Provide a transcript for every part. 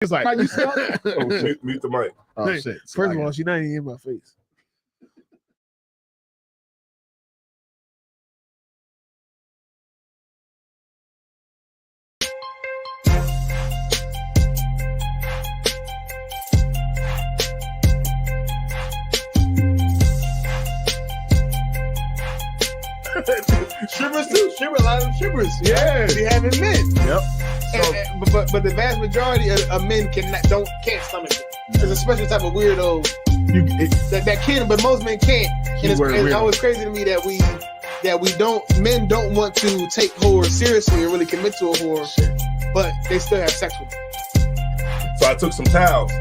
It's like, you smell it? Oh, shit. Mute the mic. Oh, Hey, shit. First of all, she's not even in my face. Strippers too. A lot of them strippers. Yeah. Be having men. Yep. But the vast majority of men can't stomach it. There's a special type of weirdo that can, but most men can't. And it's always crazy to me that men don't want to take whore seriously or really commit to a whore, but they still have sex with them. So I took some towels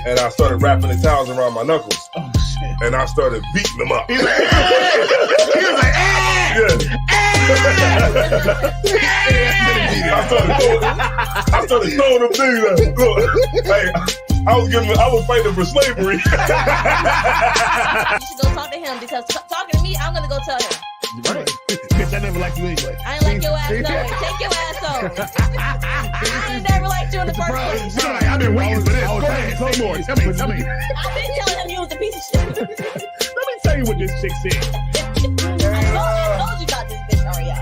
and I started wrapping the towels around my knuckles. Oh, shit. And I started beating them up. He was like, I started throwing them things up. Look, hey, I was fighting for slavery. You should go talk to him because talking to me, I'm gonna go tell him. Right. Bitch, I never liked you anyway. I ain't like your ass no. Take your ass home. I ain't never liked you in the first place. I've been waiting for this. Go ahead, tell more. Tell me. I've been telling him you was a piece of shit. Let me tell you what this chick said. I told you about this bitch already out.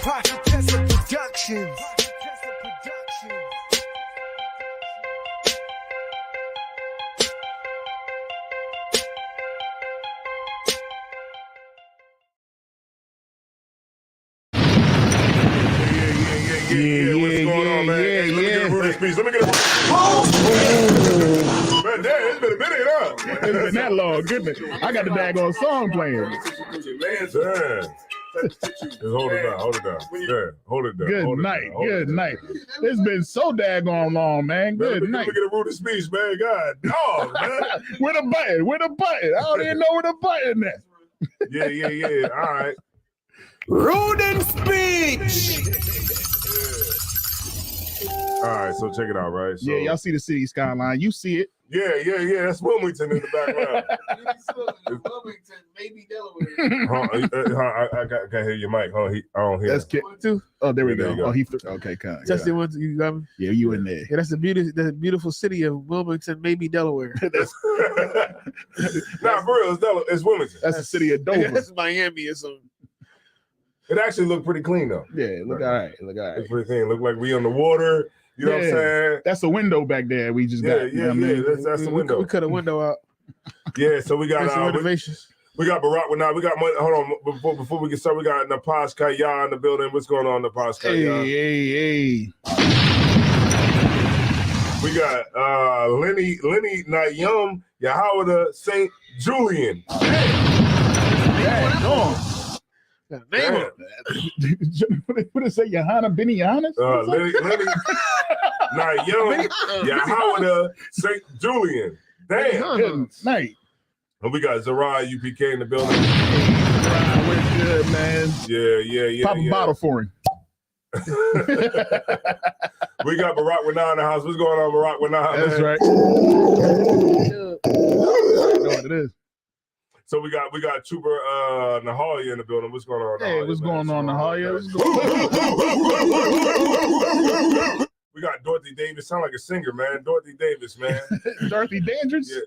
PoDcAsT Productions. Yeah, what's going on, man? Hey, let me get a RuDe speech. Let me get a Man, damn, it's been a minute, huh? It's been that long. Goodness. I got the daggone song playing. Damn. Just hold it down. Yeah, hold it down. Good night. It's been so daggone long, man. Good night. Let me get a RuDe speech, man. God, dog, man. Where the button? I don't even know where the button is. Yeah. All right. RuDe SpEeCh. All right, so check it out, right? So, Yeah, y'all see the city skyline. You see it. Yeah. That's Wilmington in the background. Wilmington, maybe Delaware. I can't hear your mic. I don't hear. That's Kit too. Oh, there we There go. you go. Oh, okay, kind. That's the one you got me. Yeah, you in there. Yeah, that's the beautiful city of Wilmington, maybe Delaware. Nah, for real, it's Wilmington. That's the city of Dover. That's Miami or something. It actually looked pretty clean though. Yeah, look all right. It's pretty clean. Look like we on the water. You know what I'm saying? That's a window back there. We just got. Yeah. That's the window. We cut a window out. Yeah, so we got some renovations. we got Barack. Now we got money. Hold on, before we get started, we got the PoDcAsT in the building. What's going on, the PoDcAsT? Hey. We got Lenny Nayum Yahawada St. Julian. Name it. What did it say? Johanna Benny Giannis? Lenny Nayum Yahawada St. Julian. Damn. Good night. And we got Zariah UPK in the building. We're good, man. Yeah. Pop a bottle for him. We got Barack Renah in the house. What's going on, Barack Renah? That's man? right. I know what it is. So we got Trooper Nahalia in the building. What's going on? Hey, what's going on, Nahalia? We got Dorothy Davis. Sound like a singer, man. Dorothy Davis, man. Dorothy Dandridge? Yeah.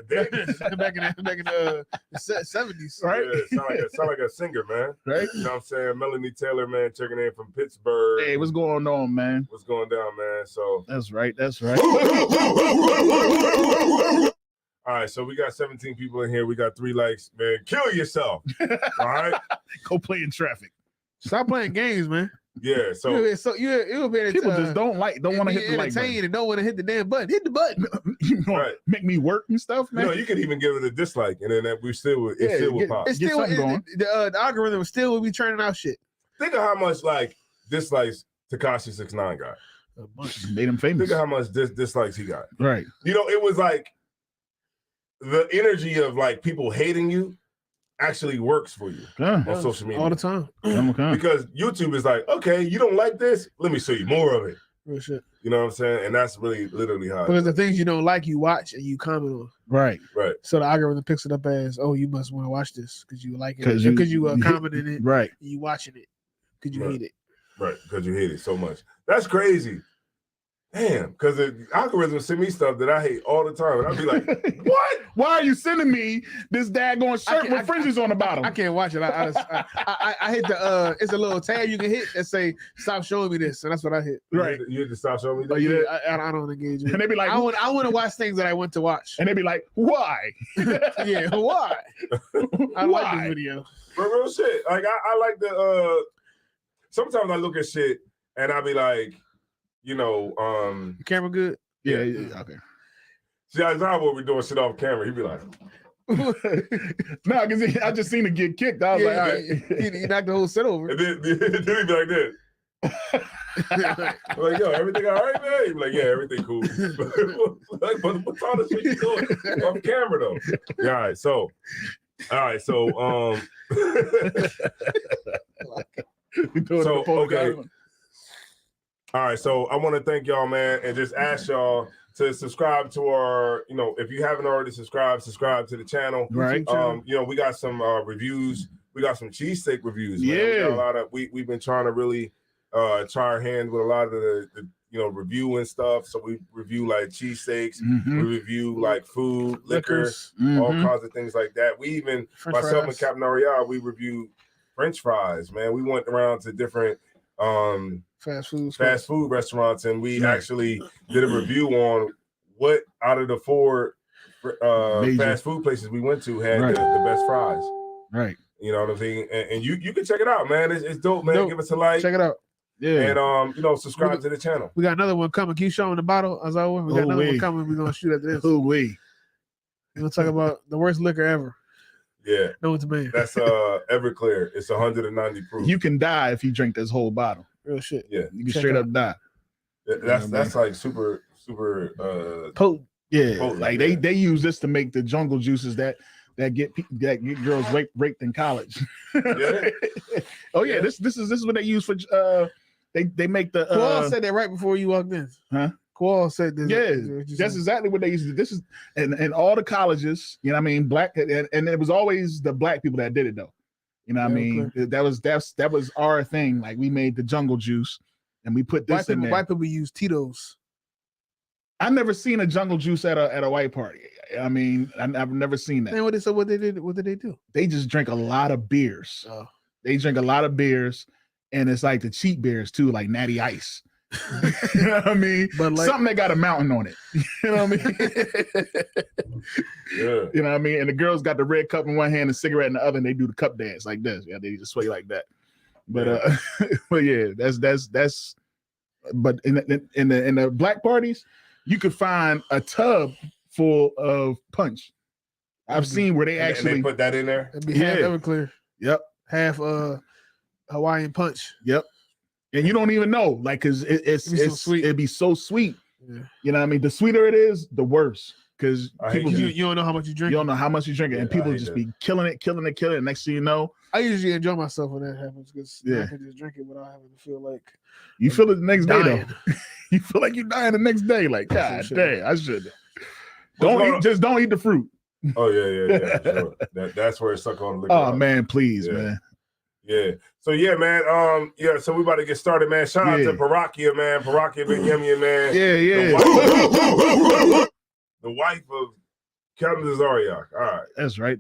Davis. back in the 70s, Right? Yeah, sound like a singer, man. Right? You know what I'm saying? Melanie Taylor, man, checking in from Pittsburgh. Hey, what's going on, man? What's going down, man? So That's right. all right, so we got 17 people in here. We got 3 likes, man. Kill yourself. All right. Go play in traffic. Stop playing games, man. Yeah. So You'll be People just don't want to hit the like button. and don't want to hit the damn button. Hit the button. You know, Right. make me work and stuff, man. you can even give it a dislike, and then it still will pop. It's Get still something going. the algorithm still will be turning out shit. Think of how much like dislikes Tekashi 6ix9ine got. A bunch made him famous. Think of how much dislikes he got. Right. You know, it was like the energy of like people hating you actually works for you Yeah. on social media All the time. Okay. because YouTube is like, okay, you don't like this, let me show you more of it. Real shit. You know what I'm saying? And that's really literally how. Because the things you don't like, you watch and you comment on. Right. Right. So the algorithm picks it up as, oh, you must want to watch this because you like it. Because you commented it. Right. You watching it because you hate it. Right. Because you hate it so much. That's crazy. Damn. Because the algorithm send me stuff that I hate all the time. And I'll be like, what? Why are you sending me this daggone shirt with fringes on the bottom? I can't watch it. I hit the it's a little tab you can hit and say stop showing me this, and that's what I hit. Right. You had to stop showing me that? Oh, you I don't engage with it. And they be like, I want to watch things that I want to watch. and they be like, why? Yeah, why? I like this video. For real shit. Like I like the sometimes I look at shit and I be like, you know, The camera good? Yeah. Okay. See, that's not what we're doing shit off camera. He'd be like, No, because I just seen it get kicked. I was like, all right. He knocked the whole set over. and then he'd be like this. I'm like, yo, everything all right, man? He'd be like, yeah, everything cool. but what's all the shit you doing off camera though? Yeah, all right, so So, okay. All right, so I want to thank y'all, man, and just ask y'all to subscribe to our, you know, if you haven't already subscribe to the channel. Right. You know, we got some reviews. We got some cheesesteak reviews. Man. Yeah. We got a lot of, we've been trying to really try our hand with a lot of the you know, review and stuff. So we review like cheesesteaks, we review like food, liquor, all kinds of things like that. We even, French myself fries. and Captain Ariel, we reviewed French fries, man. We went around to different Fast food restaurants, and we actually did a review on what out of the 4 fast food places we went to had the best fries. Right. You know what I'm saying? And you can check it out, man. It's dope, man. Dope. Give us a like. Check it out. Yeah. And you know, subscribe to the channel. We got another one coming. Can you show them the bottle? As always, we got another one coming. We're gonna shoot after this. We're gonna talk about the worst liquor ever. Yeah. No, it's man. That's Everclear. It's 190 proof. You can die if you drink this whole bottle. Real shit. Yeah. You can straight up die. That's like super potent. Yeah. Potent, Like they use this to make the jungle juices that get girls raped in college. Yeah. Oh yeah, this is what they use for they make the Qual said that right before you walked in. Huh? Qual said this. Yeah, that's exactly what they used to do. This is in all the colleges, you know what I mean, black, and it was always the black people that did it though. You know what I mean? Clear. That was our thing. Like we made the jungle juice and we put this in there. White people use Tito's. I've never seen a jungle juice at a white party. I mean, I've never seen that. And what did they do? They just drink a lot of beers. Oh. They drink a lot of beers, and it's like the cheap beers too, like Natty Ice. You know what I mean? But like, something that got a mountain on it. You know what I mean? Yeah. You know what I mean? And the girls got the red cup in one hand and cigarette in the other, and they do the cup dance like this. Yeah, they just sway like that. But but yeah, that's. But in the black parties, you could find a tub full of punch. I've seen where they actually and they put that in there. It'd be half Everclear. Yep. Half Hawaiian Punch. Yep. And you don't even know, like, cause it's so sweet. It'd be so sweet. Yeah. You know what I mean? The sweeter it is, the worse. Because people you don't know how much you drink. You don't know how much you drink it, and people just be killing it. Next thing you know, I usually enjoy myself when that happens because I Yeah. can just drink it without having to feel like you feel it the next day dying. though. You feel like you're dying the next day. Like, God shit. dang, I should. What's Don't eat the fruit. Oh yeah. Sure. That's where it's suck on the liquor. Oh man, please, Yeah. man. Yeah. So yeah, man. So we about to get started, man. Shout out to PoDcAsT, man. PoDcAsT been yummy, man. Yeah. The wife of Captain Zariak. All right. That's right.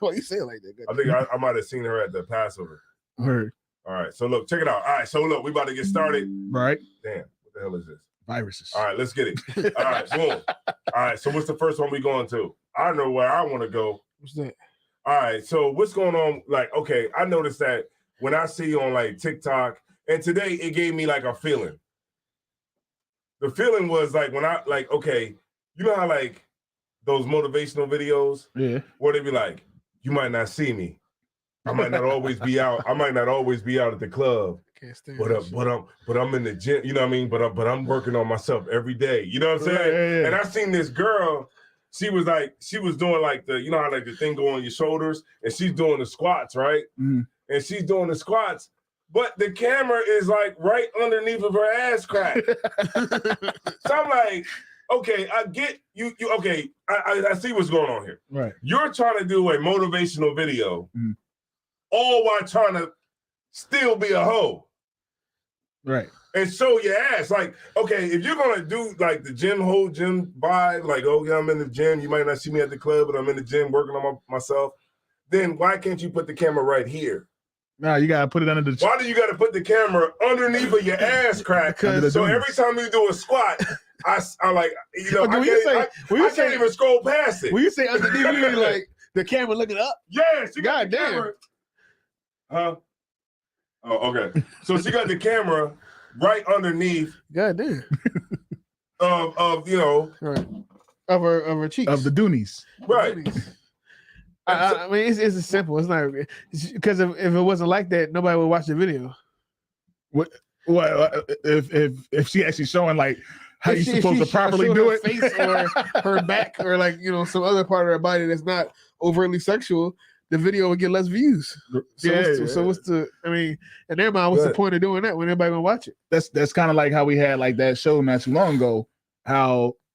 Why you say it like that? I think I might have seen her at the Passover. Word. All right. So look, check it out. All right. So look, we about to get started. Right. Damn. What the hell is this? Viruses. All right. Let's get it. All right. Boom. All right. So what's the first one we going to? I know where I want to go. What's that? All right. So what's going on? Like, okay, I noticed that when I see on like TikTok, and today it gave me like a feeling. The feeling was like when I like, okay, you know how like those motivational videos, where they be like, you might not see me. I might not always be out. I might not always be out at the club. Can't stand But I'm in the gym. You know what I mean? But I'm working on myself every day. You know what I'm saying? Yeah. And I seen this girl. She was doing like the, you know how like the thing go on your shoulders, and she's doing the squats, right? Mm. And she's doing the squats, but the camera is like right underneath of her ass crack. So I'm like, okay, I get you. Okay, I see what's going on here. Right. You're trying to do a motivational video, all while trying to still be a hoe. Right. And show your ass. Like, okay, if you're gonna do like the gym vibe, like, oh yeah, I'm in the gym. You might not see me at the club, but I'm in the gym working on myself. Then why can't you put the camera right here? No, you gotta put it under the. Why do you gotta put the camera underneath of your ass crack? So every time you do a squat, I like, you know, I can't even scroll past it. When you say underneath, you mean like the camera looking up? Yes, you got God the damn. camera. Huh? Oh, okay. So she got the camera right underneath. God damn. Of you know, right. Of her cheeks. Of the doonies. Right. I mean, it's as simple. It's not because if it wasn't like that, nobody would watch the video. What if she actually showing like how you supposed to properly do it, face or her back or like, you know, some other part of her body that's not overtly sexual, the video would get less views. So what's the? I mean, in their mind, what's the point of doing that when everybody gonna watch it? That's kind of like how we had like that show not too long ago.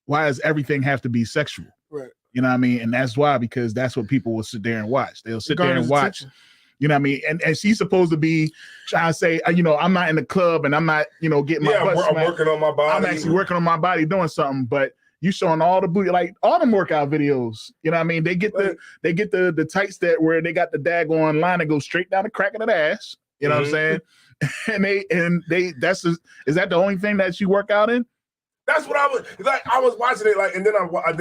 Why does everything have to be sexual? Right. You know what I mean? And that's why, because that's what people will sit there and watch. They'll sit there and watch. Attention. You know what I mean? And she's supposed to be trying to say, you know, I'm not in the club and I'm not, you know, getting my butt I'm working on my body. I'm actually working on my body doing something, but you showing all the booty, like all them workout videos. You know what I mean? They get the tights that where they got the daggone line that goes straight down the crack of that ass. You know what I'm saying? And they is that the only thing that you work out in? That's what I was like. I was watching it like, and then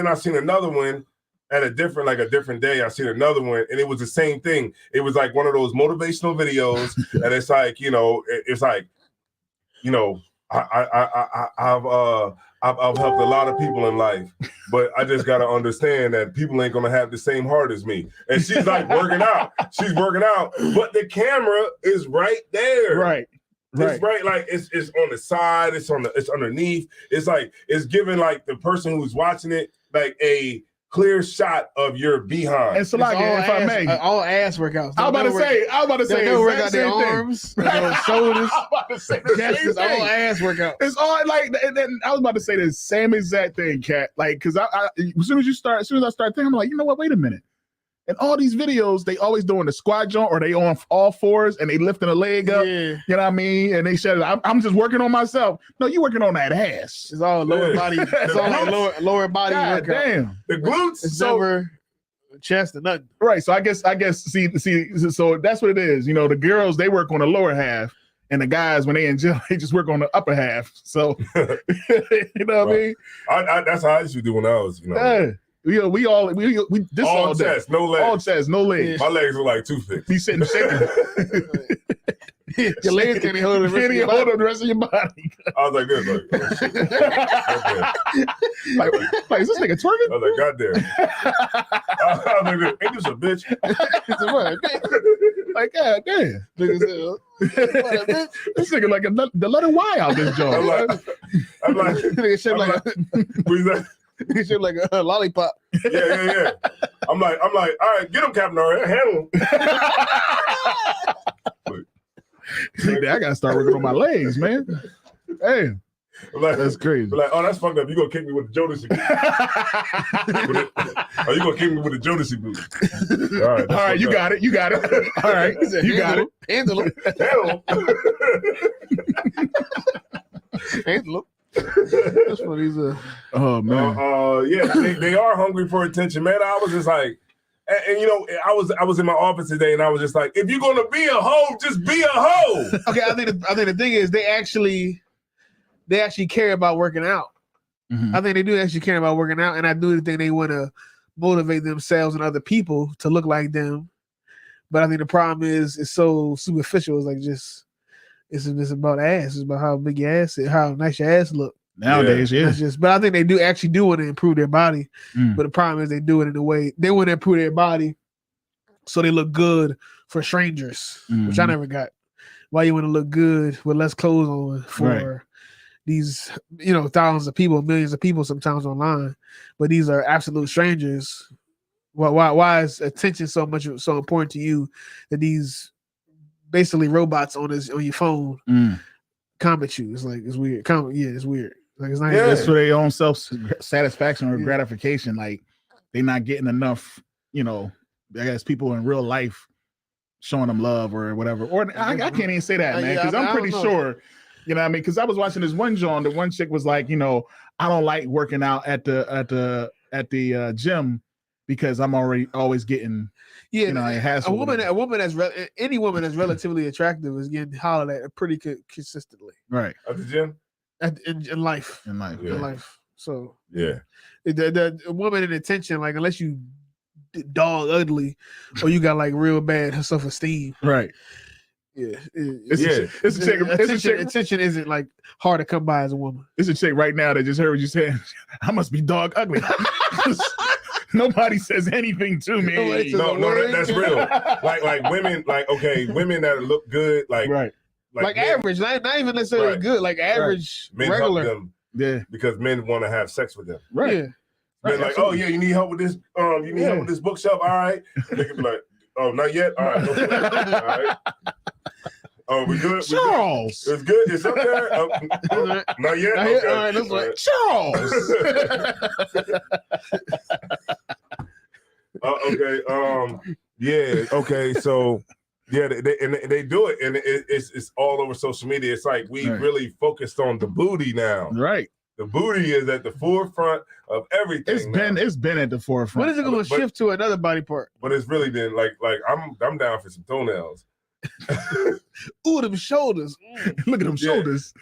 I seen another one at a different day. I seen another one, and it was the same thing. It was like one of those motivational videos, and it's like, you know, it's like, you know, I've helped a lot of people in life, but I just gotta understand that people ain't gonna have the same heart as me. And she's like working out. She's working out, but the camera is right there. Right. It's right, like it's on the side, it's underneath. It's like it's giving like the person who's watching it like a clear shot of your behind. And so like, if I may, all ass workouts. I was about to say, they work out their arms, their shoulders. I was about to say the same it's thing. all ass workout. It's all like, and I was about to say the same exact thing, Kat. Like, because I as soon as I start thinking, I'm like, you know what? Wait a minute. And all these videos, they always doing the squat jump or they on all fours and they lifting a leg up. Yeah. You know what I mean? And they said, I'm just working on myself. No, you working on that ass. It's all lower body. It's all like lower body God workout. damn. The glutes. It's never chest or nothing. Right. So I guess see, so that's what it is. You know, the girls, they work on the lower half. And the guys, when they in jail, they just work on the upper half. So, you know what I mean? That's how I used to do when I was, you know. Yeah. We this all chest, no legs. All chest, no legs. My legs were like toothpicks. Be sitting shaking. Your legs can't hold the rest of your body. I was like this, like is this nigga twerking? I was like, God damn. I was like, this, ain't this a bitch? It's a word. Like, God damn. This nigga like the letter Y out this joint. I'm like, nigga shaped like He's shaped like a lollipop. Yeah. I'm like, all right, get him, Captain Orion, handle him. I gotta start working on my legs, man. Hey, like, that's crazy. Like, oh, that's fucked up. You gonna kick me with the Jodeci boot? You gonna kick me with the Jodeci boot? All right, you got it. All right, you got it. Handle him. Handle him. That's what he's oh man. Yeah, they are hungry for attention, man. I was just like, and you know, I was in my office today, and I was just like, if you're gonna be a hoe, just be a hoe. Okay, I think the thing is they actually care about working out. Mm-hmm. I think they do actually care about working out, and I do think they want to motivate themselves and other people to look like them. But I think the problem is it's so superficial. It's like it's about ass. It's about how big your ass is, how nice your ass look. Nowadays, yeah. But I think they do want to improve their body. But the problem is they do it in a way they want to improve their body so they look good for strangers, which I never got. Why you want to look good with less clothes on for these, you know, thousands of people, millions of people sometimes online, but these are absolute strangers. Why is attention so important to you that basically robots on your phone comment you. It's like it's weird. It's weird. Like it's not. Yeah, it's for their own self satisfaction or gratification. Like they're not getting enough. You know, I guess people in real life showing them love or whatever. Or I can't even say that, man, because I'm pretty sure. You know what I mean? Because I was watching this one John. The one chick was like, you know, I don't like working out at the gym because I'm always getting. Yeah, you know, a woman that's any woman that's relatively attractive is getting hollered at pretty consistently. Right at the gym, in life. In life. So yeah, the woman in attention, like unless you dog ugly or you got like real bad self-esteem, right? Yeah, it's a chick. Attention isn't like hard to come by as a woman. It's a chick right now that just heard what you said. I must be dog ugly. Nobody says anything to me. No, that's real. Like women, women that look good, like men, average, not even necessarily good, like average, men regular. help them, yeah, because men want to have sex with them, right? Yeah. Men like, oh yeah, you need help with this, you need help with this bookshelf, all right? They can be like, oh, not yet, all right, no, all right. Oh, we good? Charles, it's good. It's up there. Not yet. Okay. All right, that's right. Charles. Okay. Yeah. Okay. So, yeah, they do it, and it's all over social media. It's like we really focused on the booty now. Right. The booty is at the forefront of everything. It's been at the forefront. When is it going to shift to another body part? But it's really been like I'm down for some toenails. Ooh, them shoulders. Look at them shoulders.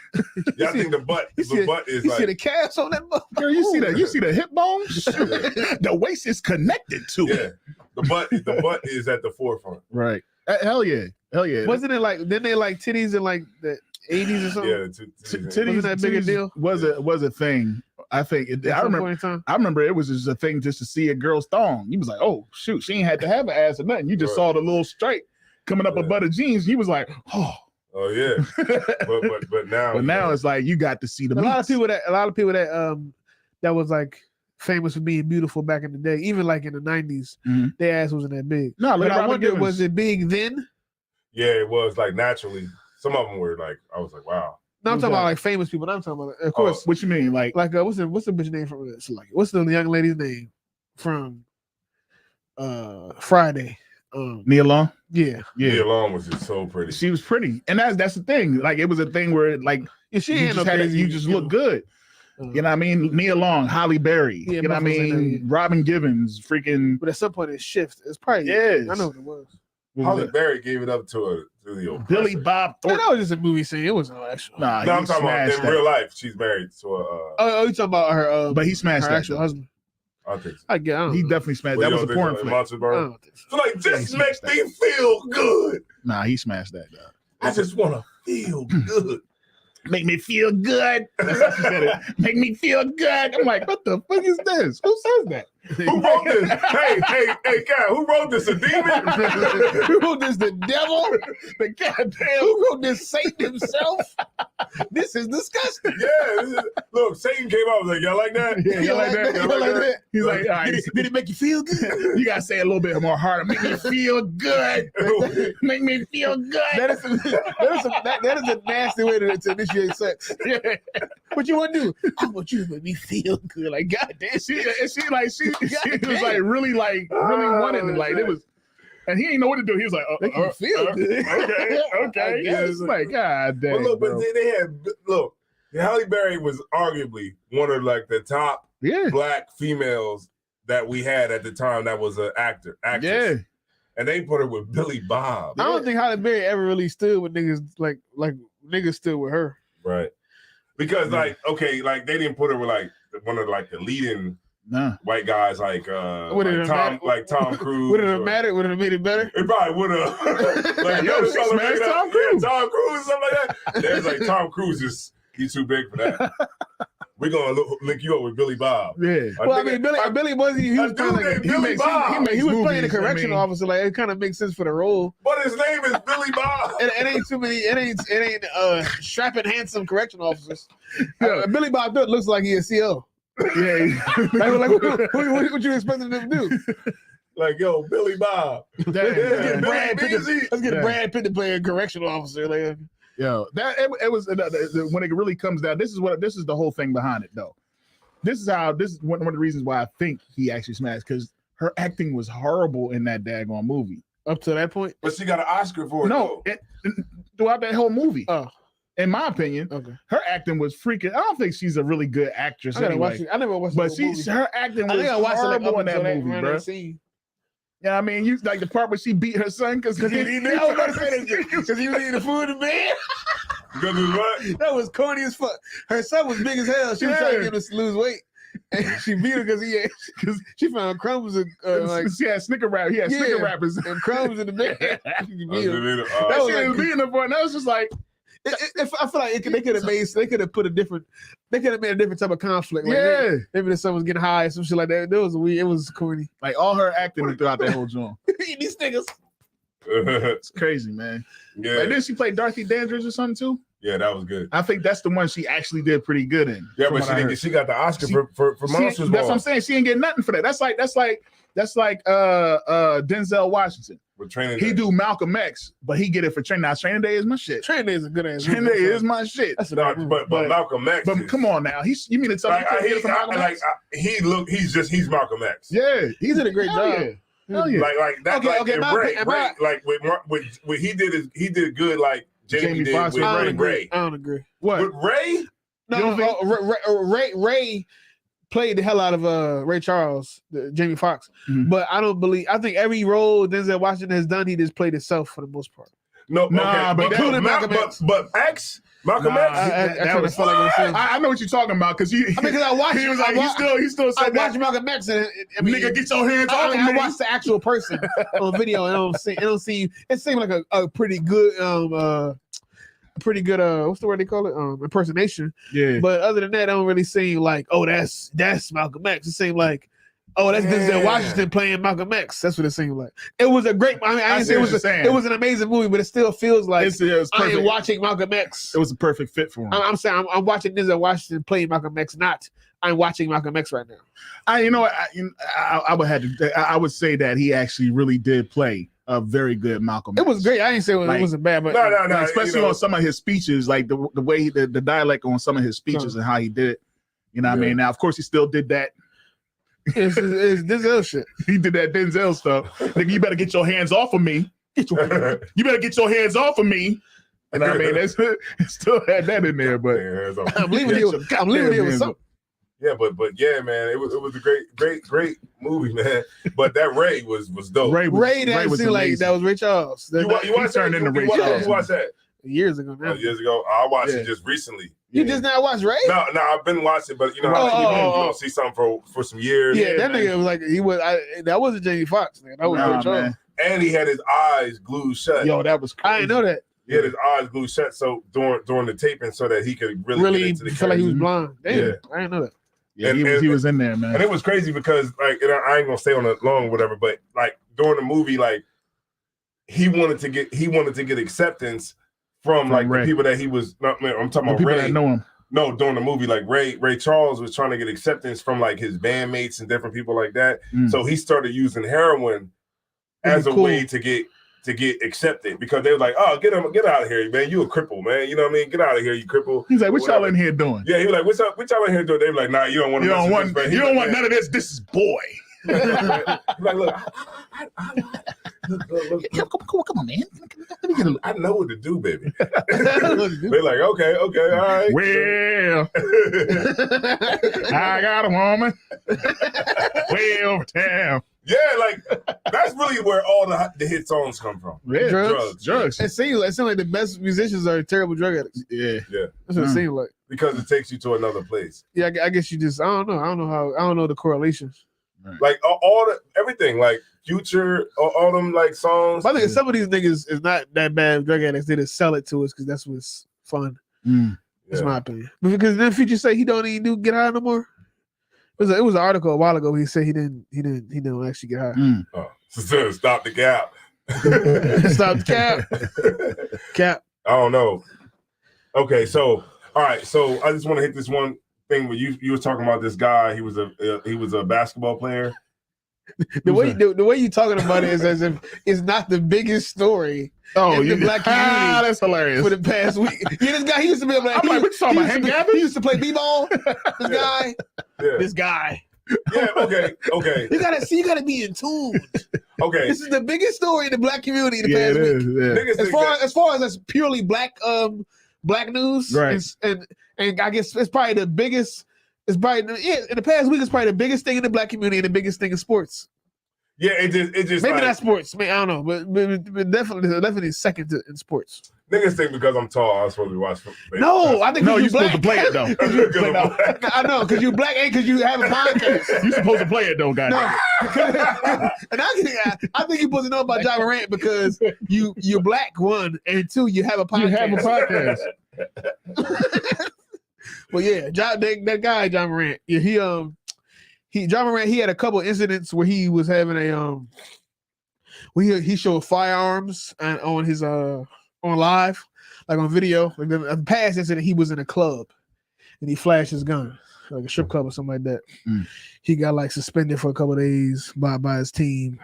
Yeah, I think the butt is like. You see the calves on that butt? Girl, you see that? You see the hip bones? The waist is connected to it. The butt is at the forefront. Right. Hell yeah. Wasn't it like? Didn't they like titties in like the 80s or something? Yeah, titties. Wasn't that big a deal? Was a thing. I think I remember it was just a thing just to see a girl's thong. You was like, oh shoot, she ain't had to have an ass or nothing. You just saw the little stripe coming up above the jeans. He was like, oh yeah. but now it's like you got to see the a lot of people that was like famous for being beautiful back in the day, even like in the 90s, their ass wasn't that big. No, but I wonder, was it big then? Yeah, it was like naturally. Some of them were like, I was like, wow. No, I'm talking about like famous people. I'm talking about, of course. What you mean, like what's the bitch name from this? Like, what's the young lady's name from Friday? Nia Long. Yeah. Nia Long was just so pretty. She was pretty, and that's the thing. Like it was a thing where like you just look good. You know what I mean? Nia Long, Halle Berry. You know what I mean? Robin Givens, freaking. But at some point it shifted. It's probably I know what it was. Halle Berry gave it up to the Billy Bob Thornton. That was just a movie scene. It wasn't actual. No, I'm talking about in real life. She's married to you talking about her? But he smashed her actual husband. I think so. I don't he definitely smashed. That was a porn flick. So like, just makes me feel good. Nah, he smashed that. I just want to feel good. Make me feel good. That's how she said it. Make me feel good. I'm like, what the fuck is this? Who says that? Who wrote this? hey, God, who wrote this? A demon? Who wrote this? The devil? The goddamn, who wrote this? Satan himself? This is disgusting. Yeah, look, Satan came out. Was like, y'all like that? Yeah, y'all like that? Y'all like that? He's like, all right, did it make you feel good? You gotta say it a little bit more harder. Make me feel good. Make me feel good. That is a nasty way to initiate sex. What you want to do? I want you to make me feel good. Like, goddamn. She was like really wanted it. Like it was, and he didn't know what to do. He was like, feel good. Okay. Yeah, it's like, God damn. But look, but they had Halle Berry was arguably one of like the top black females that we had at the time. That was an actress. Yeah. And they put her with Billy Bob. I don't think Halle Berry ever really stood with niggas like niggas stood with her. Right. Because like they didn't put her with like one of like the leading white guys like Tom Cruise. Would it have mattered? Would it have made it better? It probably would have. Like, Tom Cruise. Tom Cruise, something like that. There's like Tom Cruise he's too big for that. We're gonna link you up with Billy Bob. Yeah. Well, I mean, Billy was he was playing a correctional officer. Like it kind of makes sense for the role. But his name is Billy Bob. It ain't too many. It ain't strapping handsome correctional officers. Billy Bob looks like he a CO. Yeah. Like what you expecting them to do? Like, yo, Billy Bob. Damn, Let's man. get Brad Pitt. Let's get Yeah. Brad Pitt to play a correctional officer. Like, Yo, that it was when it really comes down. This is the whole thing behind it, though. This is one of the reasons why I think he actually smashed, because her acting was horrible in that daggone movie. up to that point. But she got an Oscar for it. No, throughout that whole movie. Oh, In my opinion, okay. her acting was freaking. I don't think she's a really good actress. I gotta Anyway. watch it. I never watched. But the whole movie. her acting I was think I watched it like horrible up in that until movie, that bro. scene. Yeah, I mean, you like the part where she beat her son because he didn't eat. I was about to say that because he was eating the food in bed. Because of what? That was corny as fuck. Her son was big as hell. She was trying to get him to lose weight, and she beat him because she found crumbs and like she had Snicker wrap. He had Snicker wrappers and crumbs in the bed. She beat him. That That was was like- beating her for, and I was just like, If I feel like they could have made a different type of conflict. Like yeah, maybe the son was getting high or some shit like that. It was weird. It was corny. like all her acting throughout that whole joint. These niggas. It's crazy, man. Yeah, Like, didn't she play Dorothy Dandridge or something too? yeah, that was good. I think that's the one she actually did pretty good in. Yeah, from but what she I didn't heard. get, she got the Oscar She- for She- Monsters that's what I'm Ball saying. She didn't get nothing for that. That's like Denzel Washington. with Training He Day. do Malcolm X, but he get it for Training. Now Training Day is my shit. Training Day is a good ass. Training Day is my shit. That's a No, good movie. but Malcolm X. But is- come on now, you mean to tell me like, you couldn't get it for Malcolm X? he's Malcolm X. Yeah, He did a great hell job. yeah. Hell yeah. Like that. Okay, like, okay, and my- Ray, and Ray, my- like with what he did good. Like Jamie Jamie did Foxx with with I Ray. don't agree. I don't agree. What? With Ray, No, You don't Ray played the hell out of Ray Charles, Jamie Foxx. Mhm. But I think every role Denzel Washington has done, he just played himself for the most part. no, Nah, okay, but including Malcolm Malcolm X, but Malcolm Nah, X. I that kind of was- felt like it was him. I know what you're talking about because he. I mean, because I watched. he was like, he still I said watched that. Malcolm X, and I mean, Nigga, get your hands off I me. watched the actual person on video, and it don't seem. It seemed like a pretty good what's the word they call it? Impersonation. Yeah. But other than that, I don't really seem like, oh, that's Malcolm X. It seemed like, oh, that's Denzel Yeah. Washington playing Malcolm X. That's what it seemed like. It was a great. I mean, I didn't say see what you're saying. it was an amazing movie, but it still feels like It was I perfect. ain't watching Malcolm X. It was a perfect fit for him. I'm saying I'm watching Denzel Washington playing Malcolm X. Not I'm watching Malcolm X right now. You know what? I would say that he actually really did play a very good Malcolm. It was great. I didn't say Like- it wasn't bad, but No. Like, especially you know, on some of his speeches, like the way the dialect on some of his speeches and how he did it. You know what I Yeah. mean? Now, of course, he still did that. it's Denzel shit. He did that Denzel stuff. Nigga, you better get your hands off of me. You better get your hands off of me. And I mean, it still had that in there, but I'm leaving you. I'm leaving you with something. Yeah, but yeah, man, it was a great movie, man. But that Ray was dope. Ray That was seemed like amazing. that was Ray Charles. You watched that? turned into Ray You Charles. watched that Years ago now. years ago. I watched Yeah. it just recently. You just now watch Ray? No, I've been watching, but you know, how you don't see something for some years. Yeah, that man. nigga was like that wasn't Jamie Foxx, man. That was Nah, Ray Charles. man. And he had his eyes glued shut. Yo, that was crazy. I didn't know that. He had his eyes glued shut so during the taping so that he could really get into the felt like he was character. blind. Damn, Yeah. I didn't know that. Yeah, And- he was in there, man. And it was crazy because like and I ain't gonna stay on it long or whatever, but like during the movie, like he wanted to get acceptance from like Ray. the people that he was not man, I'm talking The about people Ray. that know him. No, during the movie, like Ray Charles was trying to get acceptance from like his bandmates and different people like that. Mm. So he started using heroin as a Cool. way to get accepted because they were like, oh, get out of here, man. You a cripple, man. You know what I mean? Get out of here, you cripple. He's like, what y'all Whatever. in here doing? Yeah, he was like, what's up? What y'all in here doing? They were like, nah, you don't want You to don't want Like, none of this. This is boy. He's like, look, Come on, man. Let me get a I know what to do, baby. They're like, okay, all right. Well, I got a woman way over town. Yeah, like that's really where all the hit songs come from. Yeah, Drugs. It seems like the best musicians are terrible drug addicts. Yeah. That's what it seems like. Because it takes you to another place. Yeah, I guess you just I don't know the correlations. Like everything, like Future, all them like songs. But I think some of these niggas is not that bad drug addicts. They just sell it to us because that's what's fun. That's Yeah. my opinion. Because then Future say he don't even get high no more. It was an article a while ago. Where he said he didn't actually get high. Oh, stop the gap. Stop the cap. I don't know. Okay, so all right, so I just want to hit this one thing where you were talking about this guy. He was a basketball player. The way you talking about it is as if it's not the biggest story. Oh, in the black community that's hilarious. for the past week. Yeah, this guy, he used to be able to. I'm like, what you talking about, Hank Gabbard? He used to play b-ball. This guy. Yeah. This guy. Yeah, okay. You gotta be in tune. Okay. This is the biggest story in the black community in the Yeah, past it week. is. Yeah. Niggas As far as that's purely black news, Right. and I guess it's probably the biggest. It's probably in the past week. It's probably the biggest thing in the black community and the biggest thing in sports. Yeah, it just Maybe like, not sports. I don't know, but definitely second in sports. niggas think because I'm tall, I'm supposed to be watching. No, I think No, you're you're supposed to play it though. I know, because you're black, and because you have a podcast. You're supposed to play it though, guys. No, and I think you're supposed to know about John Morant because you're black, one, and two, you have a podcast. You have a podcast. Well, yeah, that guy John Morant, yeah, John Morant, he had a couple incidents where he was having he showed firearms on his on live, like on video. Like the past incident, he was in a club and he flashed his gun, like a strip club or something like that. He got like suspended for a couple of days by his team.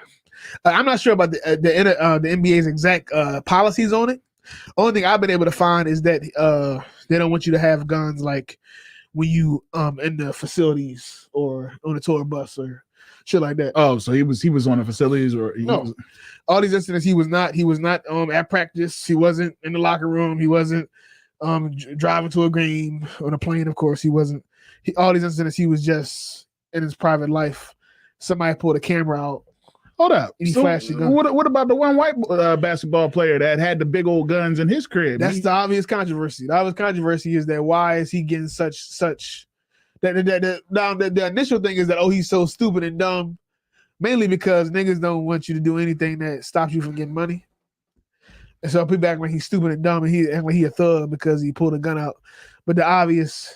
I'm not sure about the NBA's exact policies on it. Only thing I've been able to find is that they don't want you to have guns like when you in the facilities or on a tour bus or shit like that. Oh, so he was on the facilities or No. All these incidents he was not at practice. He wasn't in the locker room. He wasn't driving to a game on a plane. Of course, he wasn't. All these incidents he was just in his private life. Somebody pulled a camera out. Hold up. And he So flashed the gun. what about the one white basketball player that had the big old guns in his crib? That's the obvious controversy. The obvious controversy is that why is he getting such the initial thing is that he's so stupid and dumb, mainly because niggas don't want you to do anything that stops you from getting money. And so people act like he's stupid and dumb and he act like he a thug because he pulled a gun out. But the obvious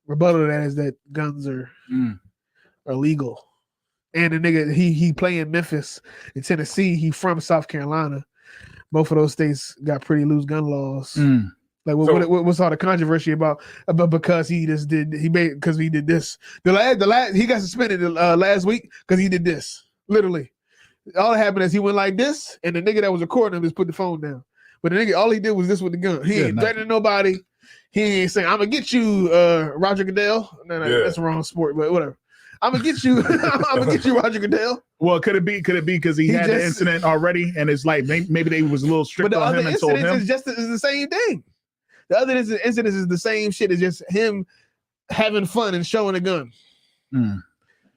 rebuttal to that is that guns are legal. And the nigga, he play in Memphis in Tennessee. He from South Carolina. Both of those states got pretty loose gun laws. Like what's all the controversy about because he just did he did this. The last he got suspended last week because he did this. Literally, all that happened is he went like this, and the nigga that was recording him just put the phone down. But the nigga, all he did was this with the gun. He ain't threatening nobody. He ain't saying I'm gonna get you, Roger Goodell. No, that's the wrong sport, but whatever. I'm gonna get you. I'm gonna get you, Roger Goodell. Well, could it be because he had the incident already, and it's like maybe they was a little strict on him and told him. It's the same thing. The other incident is the same shit. It's just him having fun and showing a gun.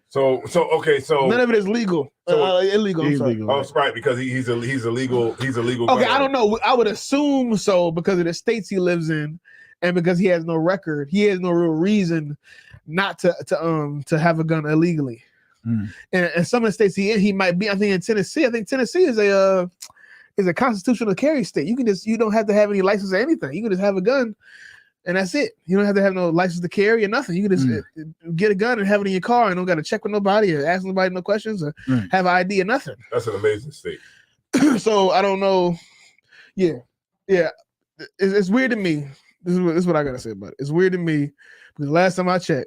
So none of it is legal. Illegal. Illegal. Oh, right, because he's a legal. Okay, I don't know. I would assume so because of the states he lives in, and because he has no record. He has no real reason not to have a gun illegally. And some of the states he might be. I think in Tennessee. I think Tennessee is a constitutional carry state. You don't have to have any license or anything. You can just have a gun, and that's it. You don't have to have no license to carry or nothing. You can just get a gun and have it in your car, and don't got to check with nobody or ask nobody no questions or have ID or nothing. That's an amazing state. So I don't know. Yeah. It's weird to me. This is what I gotta say about it. It's weird to me because last time I checked,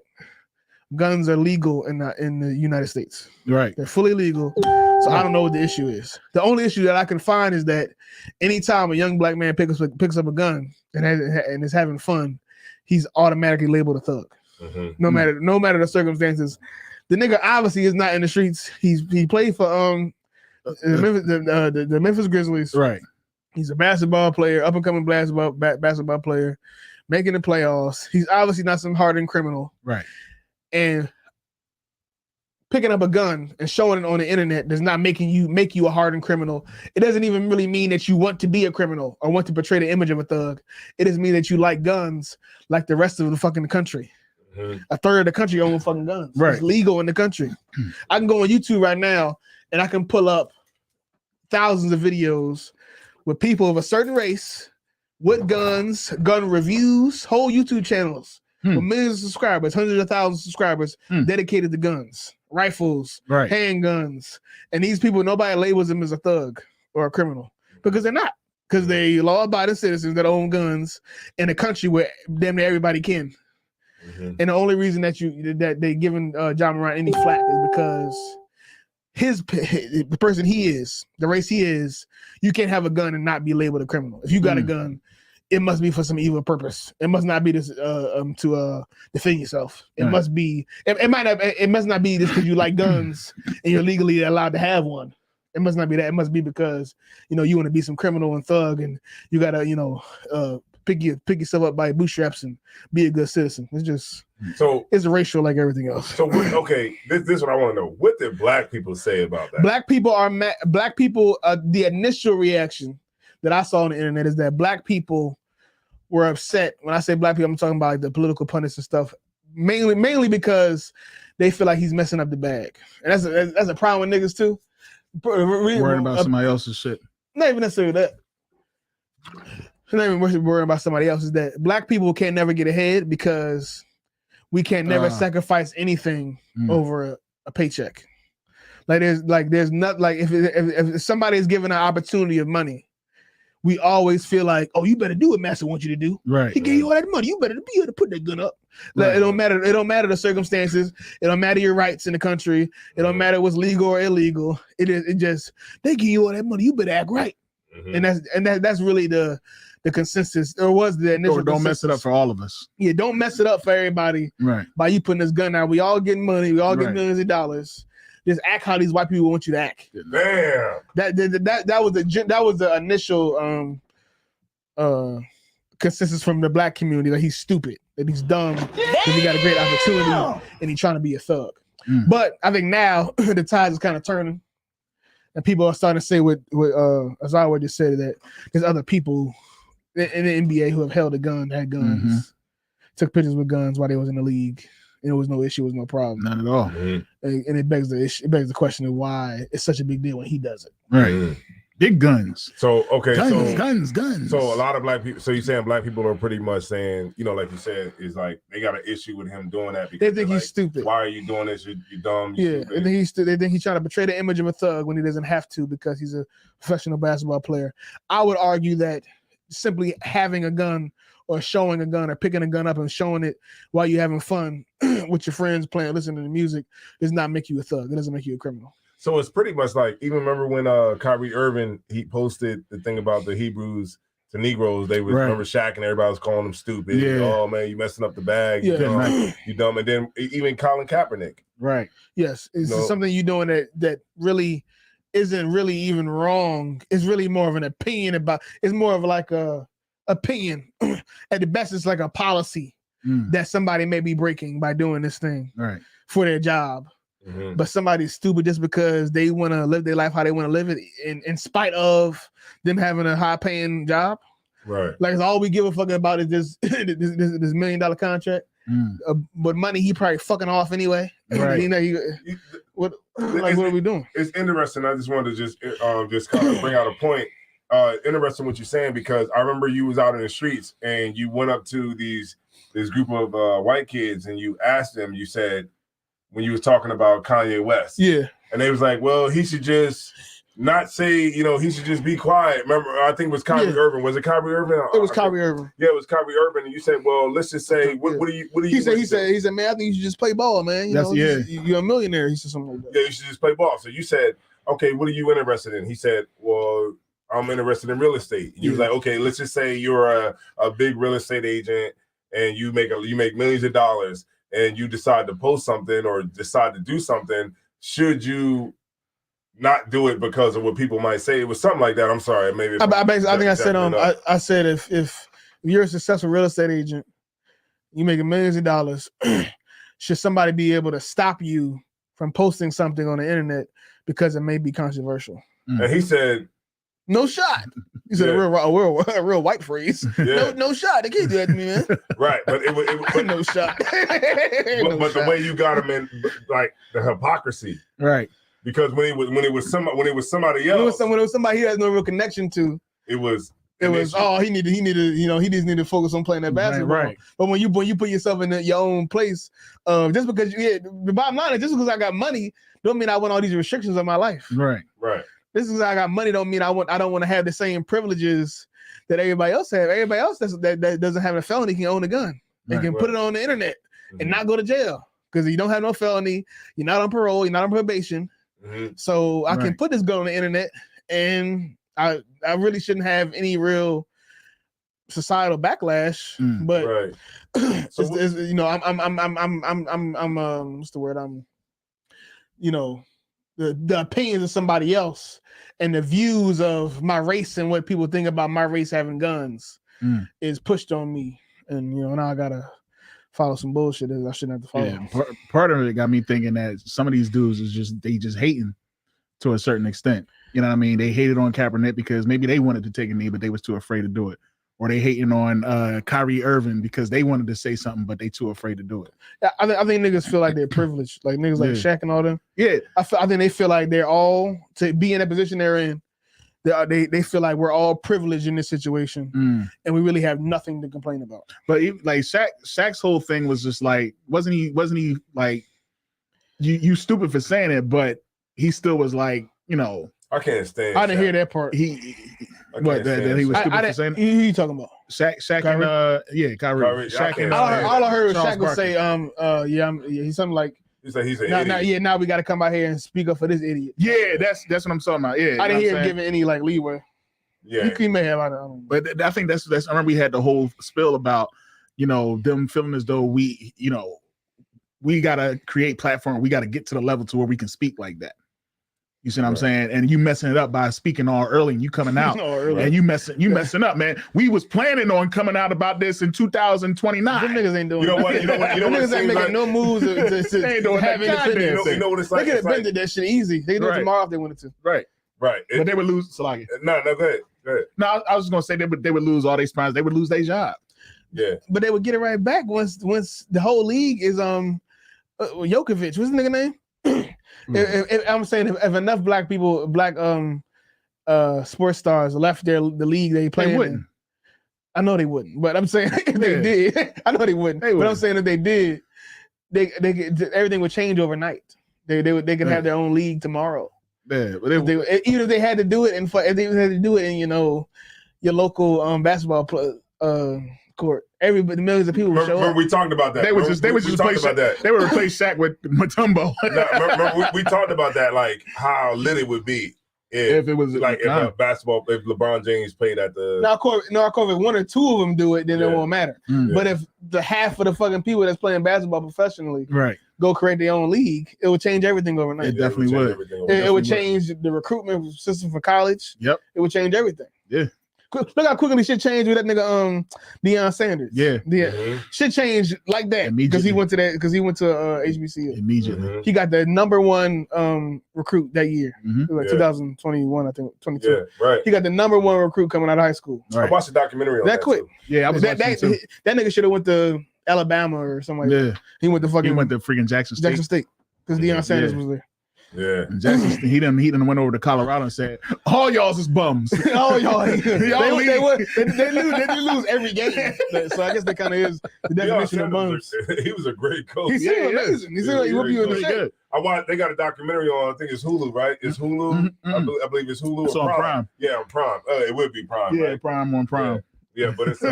guns are legal in the United States. Right. They're fully legal. So I don't know what the issue is. The only issue that I can find is that anytime a young black man picks up a gun and is having fun, he's automatically labeled a thug. No matter the circumstances. The nigga obviously is not in the streets. He played for the Memphis Grizzlies. Right. He's a basketball player, up and coming basketball player, making the playoffs. He's obviously not some hardened criminal. Right. And picking up a gun and showing it on the internet does not make you a hardened criminal. It doesn't even really mean that you want to be a criminal or want to portray the image of a thug. It just means that you like guns like the rest of the fucking country. A third of the country own fucking guns. Right. It's legal in the country. I can go on YouTube right now and I can pull up thousands of videos with people of a certain race with guns, gun reviews, whole YouTube channels with millions of subscribers, hundreds of thousands of subscribers dedicated to guns, rifles, handguns. And these people, nobody labels them as a thug or a criminal because they're not. Because they law-abiding citizens that own guns in a country where damn near everybody can. And the only reason that they giving John Morant any flack is because the person he is, the race he is, you can't have a gun and not be labeled a criminal. If you got a gun, it must be for some evil purpose. It must not be this to defend yourself. It must be. It must not be this because you like guns and you're legally allowed to have one. It must not be that. It must be because you want to be some criminal and thug, and you gotta pick yourself up by your bootstraps and be a good citizen. It's just it's racial like everything else. So this is what I want to know. What did black people say about that? Black people the initial reaction that I saw on the internet is that black people were upset. When I say black people, I'm talking about like the political pundits and stuff. Mainly because they feel like he's messing up the bag, and that's a problem with niggas too. Worrying about somebody else's shit. Not even necessarily that. Not even worrying about somebody else. Is that black people can't never get ahead because we can't never sacrifice anything over a paycheck. There's not like if somebody is given an opportunity of money, we always feel like, oh, you better do what Master wants you to do. Right. He gave you all that money. You better be able to put that gun up. Like, it don't matter. It don't matter the circumstances. It don't matter your rights in the country. It don't matter what's legal or illegal. It just they give you all that money. You better act right. And that's really the consensus, or was the initial. Or don't mess it up for all of us. Yeah, don't mess it up for everybody. Right. By you putting this gun out, we all getting money. We all get millions of dollars. Just act how these white people want you to act. Damn. That was the initial consensus from the black community that he's stupid, that he's dumb, that he got a great opportunity, and he's trying to be a thug. But I think now the tide is kind of turning, and people are starting to say what Azawa just said, that there's other people in the NBA who have held a gun, had guns, took pictures with guns while they was in the league. And it was no issue, it was no problem. Not at all. And it begs the question of why it's such a big deal when he does it. Right. Big guns. So guns. So a lot of black people. So you're saying black people are pretty much saying, like you said, is like they got an issue with him doing that because they think he's stupid. Why are you doing this? You're dumb. They think he's trying to portray the image of a thug when he doesn't have to because he's a professional basketball player. I would argue that simply having a gun or showing a gun or picking a gun up and showing it while you're having fun with your friends playing, listening to music does not make you a thug. It doesn't make you a criminal. So it's pretty much like, even remember when Kyrie Irving, he posted the thing about the Hebrews to Negroes, they was remember Shaq and everybody was calling him stupid. Yeah. Oh man, you messing up the bag. Yeah. You dumb. And then even Colin Kaepernick. Right. Yes. It's something you're doing that really isn't really even wrong. It's really more of an opinion about, it's more of like a opinion. At the best, it's like a policy that somebody may be breaking by doing this thing for their job. But somebody's stupid just because they want to live their life how they want to live it, in spite of them having a high paying job. Right. Like, all we give a fuck about is this $1 million contract. But money he probably fucking off anyway. Right. What are we doing? It's interesting. I just wanted to just kind of bring out a point. Interesting what you're saying, because I remember you was out in the streets and you went up to this group of white kids and you asked them, you said, when you was talking about Kanye West. Yeah. And they was like, well, he should just not say, he should just be quiet. Remember, I think it was Kyrie Irving. Was it Kyrie Irving? It was Kyrie Irving. Yeah, it was Kyrie Irving. And you said, well, let's just say, what do you he said, man, I think you should just play ball, man. You're a millionaire. He said something like that. Yeah, you should just play ball. So you said, okay, what are you interested in? He said, well, I'm interested in real estate. You was like, okay, let's just say you're a big real estate agent and you make millions of dollars and you decide to post something or decide to do something. Should you not do it because of what people might say? It was something like that. I'm sorry. Maybe I think I said I said if you're a successful real estate agent, you making millions of dollars, should somebody be able to stop you from posting something on the internet because it may be controversial? And he said, no shot. He said a real white phrase. Yeah. No shot. They can't do that to me, man. Right, but it no shot. But the way you got him in, like the hypocrisy, right? Because when it was somebody else, when it was somebody he has no real connection to, it was he just needed to focus on playing that basketball. Right. But when you put yourself in your own place, just because the bottom line is, just because I got money don't mean I want all these restrictions on my life. Right. This is I got money don't mean I don't want to have the same privileges that everybody else have. Everybody else that doesn't have a felony can own a gun. They can put it on the internet and not go to jail. Because if you don't have no felony, you're not on parole, you're not on probation. So I can put this gun on the internet, and I really shouldn't have any real societal backlash. But so it's, you know, I'm what's the word? You know, the opinions of somebody else and the views of my race and what people think about my race having guns is pushed on me, and you know, now I gotta follow some bullshit that I shouldn't have to follow. Yeah, part of it got me thinking that some of these dudes is just hating to a certain extent. You know what I mean? They hated on Kaepernick because maybe they wanted to take a knee, but they was too afraid to do it. Or they hating on Kyrie Irving because they wanted to say something, but they too afraid to do it. I think niggas feel like they're privileged, like niggas like Shaq and all them. Yeah, I think they feel like they're all to be in that position they're in. They feel like we're all privileged in this situation, and we really have nothing to complain about. But like Shaq's whole thing was just like, wasn't he like, you stupid for saying it, but he still was like, you know. I can't stand. I didn't hear that part. He was stupid for saying it? Who you talking about? Shaq Kyrie? And Kyrie. Shaq and, all I heard was Shaq would say, he's something like. He's an idiot. Now we got to come out here and speak up for this idiot. Yeah, that's what I'm talking about. Yeah, I didn't hear him giving any like leeway. Yeah, he may have. I don't know. But I think that's. I remember we had the whole spill about, you know, them feeling as though we gotta create platform. We gotta get to the level to where we can speak like that. You see what I'm saying? And you messing it up by speaking all early and you coming out and you messing up, man. We was planning on coming out about this in 2029. Them niggas ain't doing. You know what? Niggas ain't making no moves to have independence. You know what it's like? They could have been that shit easy. They could do it tomorrow if they wanted to. Right. But they would lose. So like, no, go ahead. No, I was just gonna say they would lose all their sponsors. They would lose their job. Yeah. But they would get it right back once the whole league is Jokovic. What's the nigga name? If I'm saying if enough black sports stars left the league they play in, I know they wouldn't. But I'm saying if they did, I know they wouldn't. But I'm saying if they did, they everything would change overnight. They could have their own league tomorrow. Yeah, but even if they had to do it if they had to do it in your local basketball court, everybody, millions of people would show up. We talked about that. They would replace Shaq with Mutombo. Remember, we talked about that, like how lit it would be if it was like if LeBron James played at the. Now, of course, if one or two of them do it, then it won't matter. But if the half of the fucking people that's playing basketball professionally, go create their own league, it would change everything overnight. It definitely would. It would change the recruitment system for college. Yep. It would change everything. Yeah. Look how quickly shit changed with that nigga Deion Sanders. Yeah. Shit changed like that because he went to HBCU. Immediately. He got the #1 recruit that year. It was like 2021, I think 22. Yeah, right. He got the #1 recruit coming out of high school. I watched a documentary on that quick. Too. Yeah, I was watching too. That nigga should have went to Alabama or something like that. He went to freaking Jackson State because Deion Sanders was there. Yeah, and Jackson, he done went over to Colorado and said, "All y'all's is bums. All y'all, they lose every game. So I guess that kind of is the definition of bums." He was a great coach. He's amazing. He's really good. They got a documentary on. I think it's Hulu, right? It's Hulu. I believe it's Hulu. It's on Prime. Yeah, on Prime. It would be Prime. Yeah, right? Prime on Prime. Yeah, but it's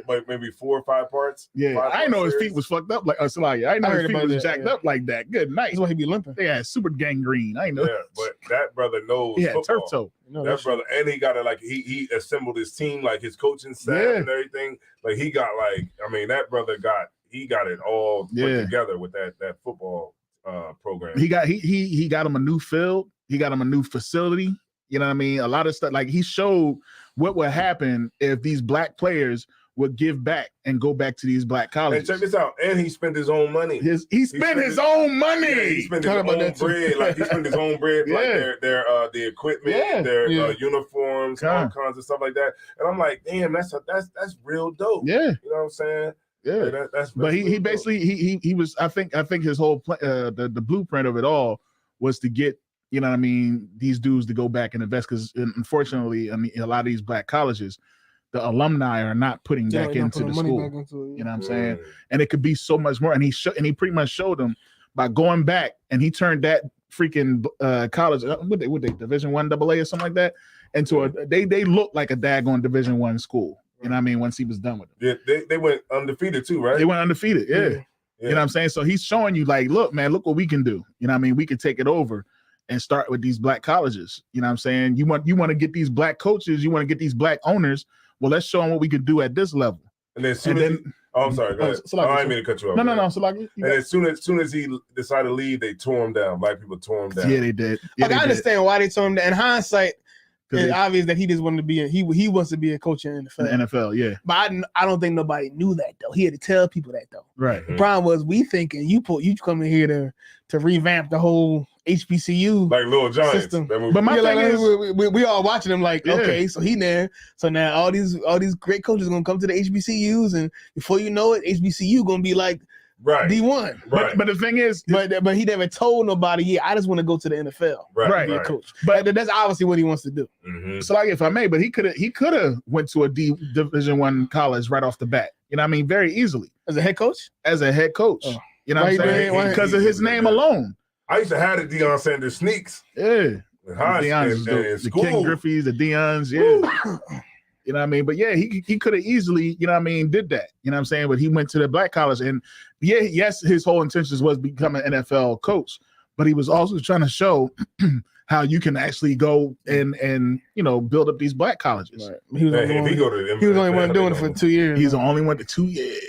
like maybe 4 or 5 parts. Yeah, I didn't know his feet was fucked up like I didn't know his feet was jacked up like that. Good night. That's why he be limping. They had super gangrene. I didn't know. Yeah, but that brother knows. He had turf toe. That brother, and he got it he assembled his team, like his coaching staff and everything. Like he got that brother got it all put together with that football program. He got him a new field. He got him a new facility. You know what I mean? A lot of stuff. Like he showed what would happen if these black players would give back and go back to these black colleges. And check this out. And he spent his own money. He spent his own money. Yeah, he spent his own bread. Like he spent his own bread, like their the equipment, their uniforms, all kinds of stuff like that. And I'm like, damn, that's real dope. Yeah, you know what I'm saying? Yeah, that's but he basically he was. I think his whole the blueprint of it all was to get. You know what I mean? These dudes to go back and invest because unfortunately, I mean, a lot of these black colleges, the alumni are not putting back into the school. You know what I'm saying? And it could be so much more. And he pretty much showed them by going back, and he turned that freaking college, what they Division I AA or something like that, into they look like a daggone Division I school. You know what I mean? Once he was done with them. Yeah, they went undefeated too, right? They went undefeated. Yeah. You know what I'm saying? So he's showing you like, look, man, look what we can do. You know what I mean? We can take it over and start with these black colleges. You know what I'm saying? You want to get these black coaches, you want to get these black owners. Well, let's show them what we can do at this level. And then I'm sorry, go ahead. I didn't mean to cut you off. No. So like, and as soon as he decided to leave, they tore him down. Black people tore him down. Yeah, they did. Yeah, I understand why they tore him down. In hindsight, it's obvious that he just wanted to be he wants to be a coach in the NFL. Yeah, but I don't think nobody knew that though. He had to tell people that though. Right. The problem was we thinking you come in here to revamp the whole HBCU like Little Giants system. But my thing is, we all watching him like, okay, so he there. So now all these great coaches are gonna come to the HBCUs, and before you know it, HBCU gonna be like D1. Right. But the thing is, but he never told nobody, yeah, I just want to go to the NFL. Right. Be a coach. But that's obviously what he wants to do. Mm-hmm. So like, if I may, but he could have went to a Division I college right off the bat. You know what I mean? Very easily. As a head coach? As a head coach. Oh. You know what I'm saying? Because of his name alone. I used to have the Deion Sanders sneaks. Yeah. The Ken Griffey's, the Deions, yeah. You know what I mean? But yeah, he could have easily, you know what I mean, did that. You know what I'm saying? But he went to the black college, and yes, his whole intentions was become an NFL coach, but he was also trying to show how you can actually go and you know, build up these black colleges. Right. He was the only one doing it for 2 years. He's the only one to 2 years.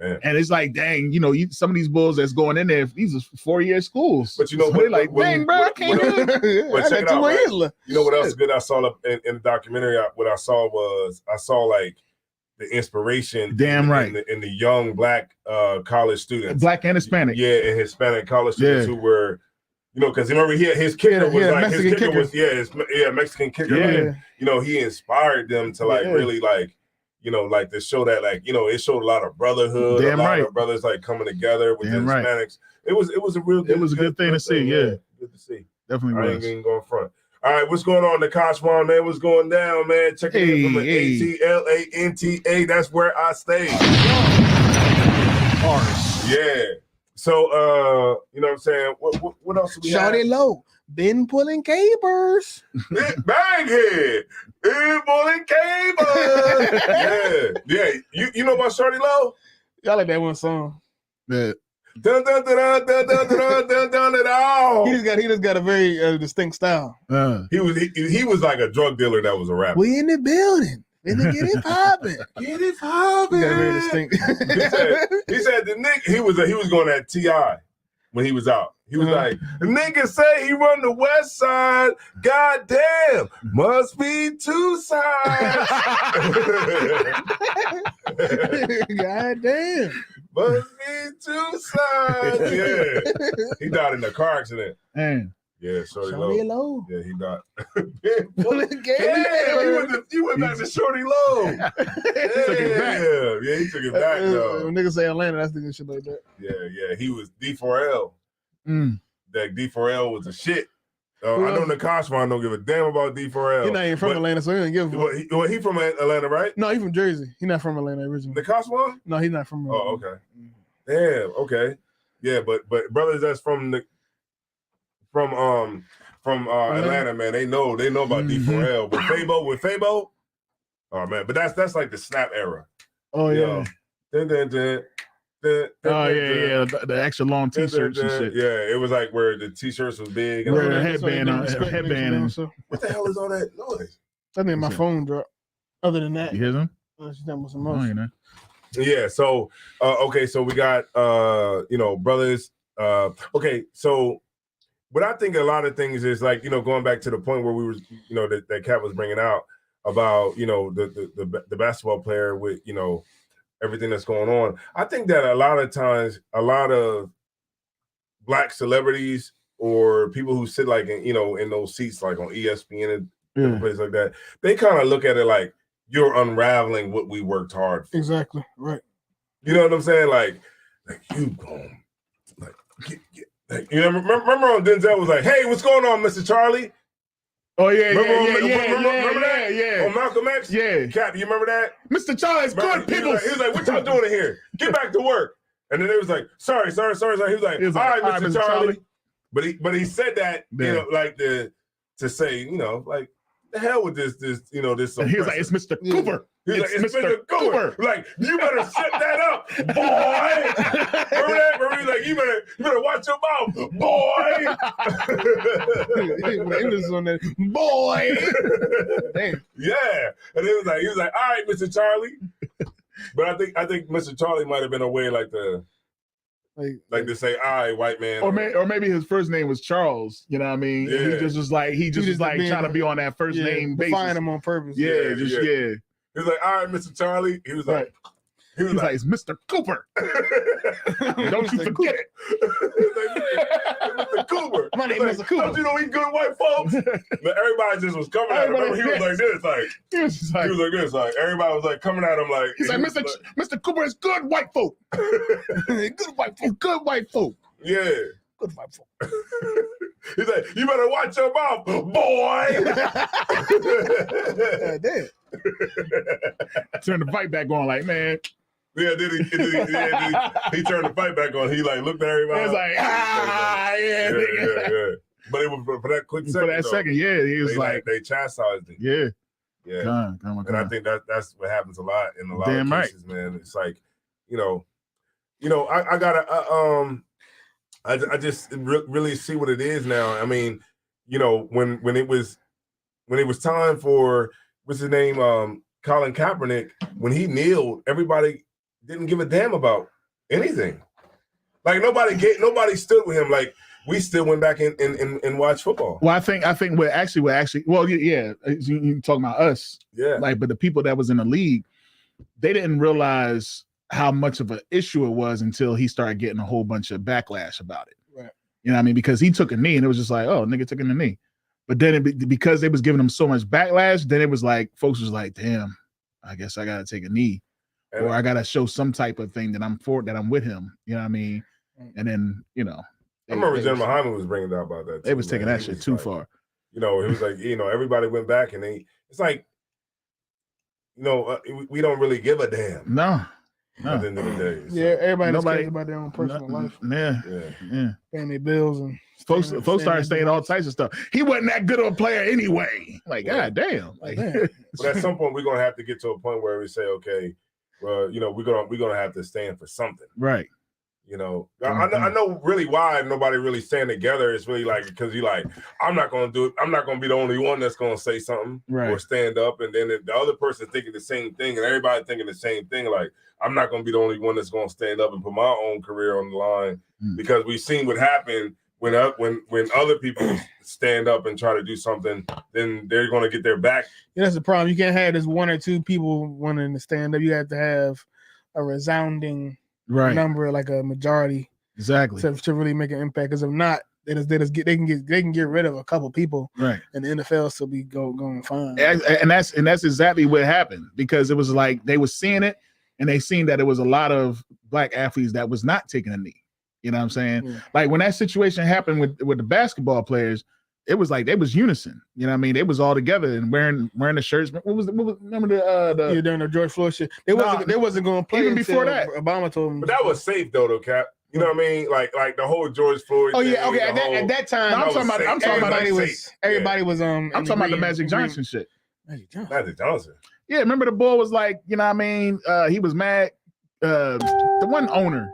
Yeah. And it's like, dang, you know, some of these bulls that's going in there, these are 4-year schools. But you know, so they're like, dang, bro, I can't do it. But check it out, right? You know what else good I saw in the documentary? What I saw like the inspiration. Damn right. In the young black college students, black and Hispanic. Yeah, and Hispanic college students who were, you know, because remember his kicker was like Mexican Mexican kicker. Yeah. Like, you know, he inspired them to like really like, you know, like to show that, like, you know, it showed a lot of brotherhood, a lot of brothers like coming together with the Hispanics. It was a real good, it was a good thing to see. Yeah, good to see. Definitely I ain't even going front. All right, what's going on, the Koshwan, man? What's going down, man? Check it in from the ATLANTA. That's where I stay. Yeah. So, you know what I'm saying? What else do we have? Shawty Low, been pulling capers. Baghead, been pulling capers. Yeah. You know about Shawty Low? Y'all like that one song? Yeah. Dun dun dun dun dun dun dun dun dun it all. He just got a very distinct style. He was like a drug dealer that was a rapper. We in the building. Finna get it popping. Get it popping. Very distinct. he said the nigga he was going at T.I. when he was out. He was like, the nigga say he run the west side. God damn, must be two sides. God damn. Must be two sides. Yeah. He died in a car accident. Man. Yeah, Shorty Low. Yeah, he died. You went back to Shorty Low. Took it back. Yeah, he took it back though. When niggas say Atlanta, that's thinking shit like that. Yeah. He was D4L. That D4L was a shit. I know Nakashwan don't give a damn about D4L. He's not even from Atlanta, so he don't give a fuck. He from Atlanta, right? No, he from Jersey. He's not from Atlanta originally. Nakashwan? No, he's not from Atlanta. Oh, okay. Damn, okay. Yeah, but brothers that's from Atlanta, man, they know about D4L. With Fabo, oh man, but that's like the snap era. Oh yeah. The extra long t-shirts and shit. Yeah, it was like where the t-shirts was big. And the headband on. What the hell is all that noise? I think my phone dropped. Other than that, you hear them? Yeah. So okay, so we got brothers. Okay, so what I think a lot of things is like, going back to the point where we were, that Kat was bringing out about, the basketball player with, everything that's going on. I think that a lot of times, a lot of Black celebrities or people who sit like in those seats like on ESPN and places like that, they kind of look at it like you're unraveling what we worked hard for. Exactly. Right. You know what I'm saying? Like you going, remember on Denzel was like, "Hey, what's going on, Mr. Charlie?" Oh yeah, remember that? Yeah. On Malcolm X? Yeah. Cap, you remember that? Mr. Charlie's good people. He was like, what y'all doing in here? Get back to work. And then it was like, sorry. He was like, all right, Mr. Charlie. But he said that, like to say, like, the hell with this. And he was like, it's Mr. Cooper. He's It's like, it's Mr. Mr. Cooper. Like, you better set that up, boy. Remember that? Remember, he's like, you better watch your mouth, boy. He was on that boy. Damn. Yeah, and he was like, all right, Mr. Charlie. But I think Mr. Charlie might have been away like to say, all right, white man. Or maybe his first name was Charles. You know what I mean? Yeah. He just was like trying to be on that first name basis. Find him on purpose. Yeah. He was like, all right, Mr. Charlie. He was like, He's like, it's Mr. Cooper. Don't you forget it. Mr. Cooper. My name is Mr. Cooper. Don't you know we good white folks? But everybody just was coming at him. Remember, he was like this, like he was like this, like everybody was like coming at him, like he's like, Mr. Cooper is good white folk. Good white folk. Yeah. Good white folk. He's like, you better watch your mouth, boy. Damn. Turn the fight back on, like, man. Yeah, then he turned the fight back on. He like looked at everybody. He was like, yeah. But it was for that quick second. For that second, yeah. He was like, they chastised him. Yeah. Come on. And I think that's what happens a lot in a lot of cases, man. It's like, I gotta I just really see what it is now. I mean, when it was time for what's his name, Colin Kaepernick, when he kneeled, everybody didn't give a damn about anything. Like nobody stood with him. Like we still went back and watched football. Well, I think we're actually well, yeah. You talking about us, yeah. Like, but the people that was in the league, they didn't realize how much of an issue it was until he started getting a whole bunch of backlash about it. Right. You know what I mean? Because he took a knee and it was just like, oh, nigga took a knee. But then because they was giving him so much backlash, then it was like, folks was like, damn, I guess I got to take a knee. Or I got to show some type of thing that I'm with him. You know what I mean? And then, I remember Jen Muhammad was bringing out about that. They was taking that shit too far. It was like, everybody went back and it's like, we don't really give a damn. No. At the end of the day. So. Yeah, everybody cares about their own personal life. Yeah. Paying their bills and folks started saying all types of stuff. He wasn't that good of a player anyway. Like, God damn. Like, but at some point we're gonna have to get to a point where we say, okay, well, we're gonna have to stand for something. Right. I know really why nobody really stand together. It's really like because you're like, I'm not gonna do it. I'm not gonna be the only one that's gonna say something or stand up, and then the other person thinking the same thing, and everybody thinking the same thing. Like, I'm not gonna be the only one that's gonna stand up and put my own career on the line because we've seen what happened when other people stand up and try to do something, then they're gonna get their back. Yeah, that's the problem. You can't have this one or two people wanting to stand up. You have to have a resounding number, like a majority, exactly, to really make an impact. Because if not, they can get rid of a couple people, right? And the NFL still be going fine. And that's exactly what happened, because it was like they was seeing it, and they seen that it was a lot of black athletes that was not taking a knee. You know what I'm saying? Yeah. Like when that situation happened with the basketball players, it was like they was unison. You know what I mean? They was all together and wearing the shirts. Remember the during the George Floyd shit? They wasn't going to play even before that. Obama told them. But that was safe though, Cap. You know what I mean? Like the whole George Floyd. Oh yeah, okay. At that time, I'm talking about everybody was I'm talking about the Magic Johnson shit. Magic Johnson. Yeah, remember the boy was like, you know what I mean? He was mad. The one owner.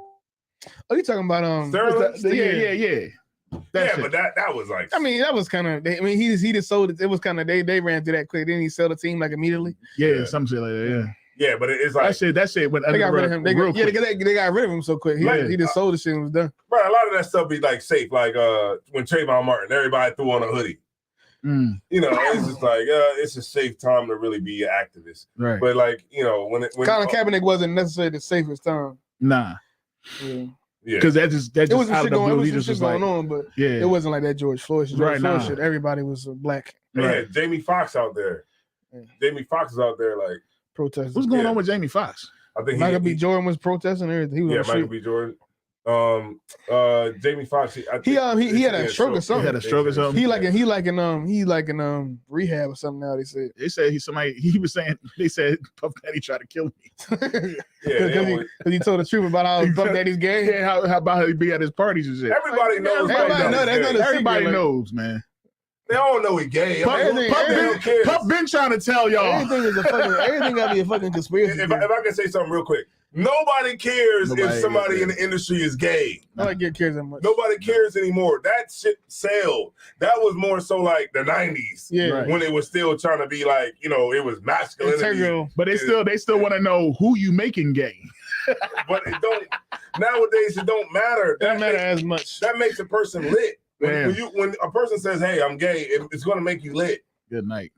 Oh, you talking about Sterling? Yeah. But that was like. I mean, that was kind of. I mean, he just sold it. It was kind of they ran through that quick. Didn't he sell the team like immediately? Yeah, some shit like that. Yeah. Yeah, but it's like that shit went. They got rid of him. They got rid of him so quick. He just sold the shit and was done. Right, a lot of that stuff be like safe. Like when Trayvon Martin, everybody threw on a hoodie. It's just like it's a safe time to really be an activist. Right. But like when Colin Kaepernick wasn't necessarily the safest time. Nah. Yeah. Because that just it was out of the blue. It was just going on, but it wasn't like that George Floyd shit. Floyd shit, everybody was black. Yeah, Jamie Foxx out there. Yeah. Jamie Foxx is out there like protesting. What's going on with Jamie Foxx? I think Michael B. Jordan was protesting and everything. He was Michael B. Jordan. Jamie Foxx. He had a stroke or something. He had a stroke or something. He like in rehab or something. Now they said he was saying they said Puff Daddy tried to kill me. because he told the truth about how Puff Daddy's gay. Yeah, how about he be at his parties and shit. Everybody knows. Everybody knows, man. They all know he gay. Pup been trying to tell y'all. Everything gotta be a fucking conspiracy. If I can say something real quick, nobody cares if somebody in the industry is gay. Nobody cares that much. Nobody cares anymore. That shit sailed. That was more so like the 90s. When it was still trying to be like, you know, it was masculinity. But they still want to know who you making gay. But it don't nowadays. It don't matter. Doesn't matter as much. That makes a person lit. When a person says, "Hey, I'm gay," it's going to make you lit. Good night.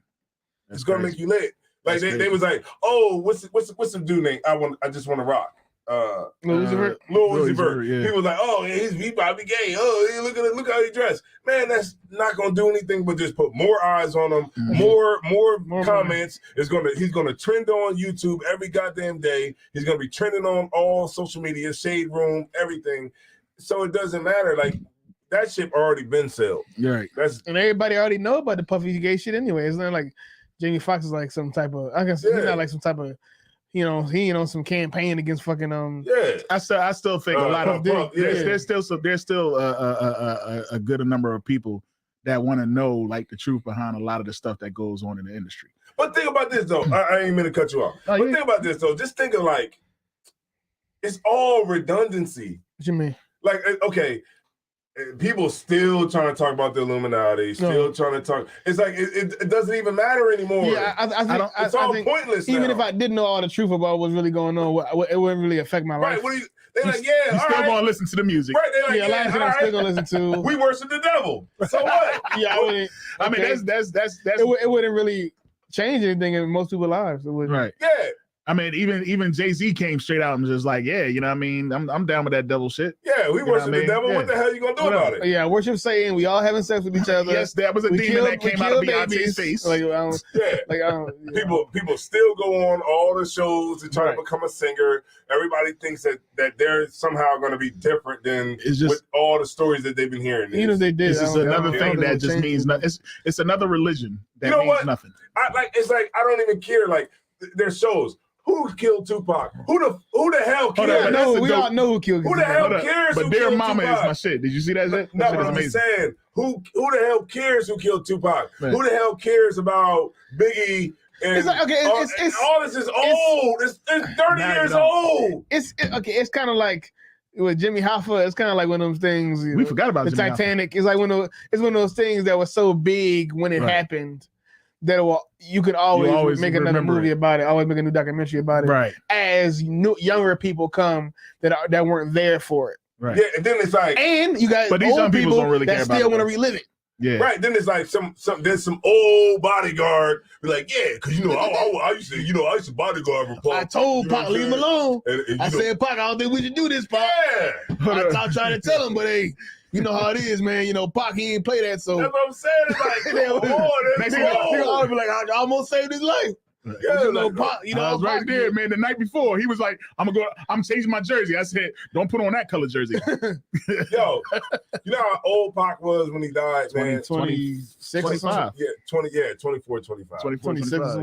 It's going to make you lit. Like they was like, "Oh, what's the dude name? I just want to rock." Lil Uzi Vert. Yeah. He was like, "Oh, he probably gay. Oh, look how he dressed." Man, that's not gonna do anything but just put more eyes on him, more comments. He's gonna trend on YouTube every goddamn day. He's gonna be trending on all social media, Shade Room, everything. So it doesn't matter. Like that shit already been sold. Right. And everybody already know about the puffy gay shit anyway. It's not like Jamie Foxx is like some type of. I guess he's not like some type of. You know, he ain't on some campaign against fucking I still think a lot of there's still a good number of people that want to know like the truth behind a lot of the stuff that goes on in the industry. But think about this though. I ain't mean to cut you off. But think about this though. Just think of like it's all redundancy. What you mean? Like okay. People still trying to talk about the Illuminati, still trying to talk. It's like it doesn't even matter anymore. Yeah, I think it's all pointless. Even now. if I didn't know all the truth about what's really going on, it wouldn't really affect my life. Right? They're like, yeah, you still gonna listen to the music, right? They're like, yeah, a lot of shit I'm still gonna listen to. We worship the devil. So what? Yeah, I wouldn't. I mean, that's it wouldn't really change anything in most people's lives. It wouldn't. Right. Yeah. I mean, even Jay-Z came straight out and was just like, yeah, you know what I mean? I'm down with that devil shit. Yeah, we worship the devil. Yeah. What the hell you gonna do about it? Yeah, worship Satan. We all having sex with each other. Yes, that was a demon that came out of Beyonce's face. People still go on all the shows to try to become a singer. Everybody thinks that they're somehow going to be different than with all the stories that they've been hearing. You know they did. This is another thing that just means nothing. It's another religion that means nothing. It's like I don't even care. Like their shows. Who killed Tupac? Who the hell cares? We all know who killed Tupac. Who the hell cares? But Dear Mama is my shit. Did you see that? No, but I'm saying, who the hell cares who killed Tupac? Man. Who the hell cares about Biggie? And it's like, okay, all this is old. It's 30 years old. It's kind of like with Jimmy Hoffa. It's kind of like one of those things. We forgot about the Jimmy Titanic. Hoffa. It's like one of those things that was so big when it happened. That you could always make another movie about it, always make a new documentary about it. Right. As younger people come that weren't there for it. Right. Yeah, and then it's like, and you got but these young people don't really care that about still want to relive it. Yeah. Right. Then it's like some old bodyguard be like, yeah, because I used to bodyguard for Pac. I told Pac, leave him alone. And I said, Pac, I don't think we should do this, Pac. Yeah. I tried to tell him, but hey, you know how it is, man. You know, Pac, he ain't play that, so that's what I'm saying. It's like, come on, next thing I'll be like, I almost saved his life. Yeah, you know, Pac, I was right there, man. The night before, he was like, I'm changing my jersey. I said, don't put on that color jersey. Yo, you know how old Pac was when he died, man? 26 or 25. Yeah, 24, 25. 26. I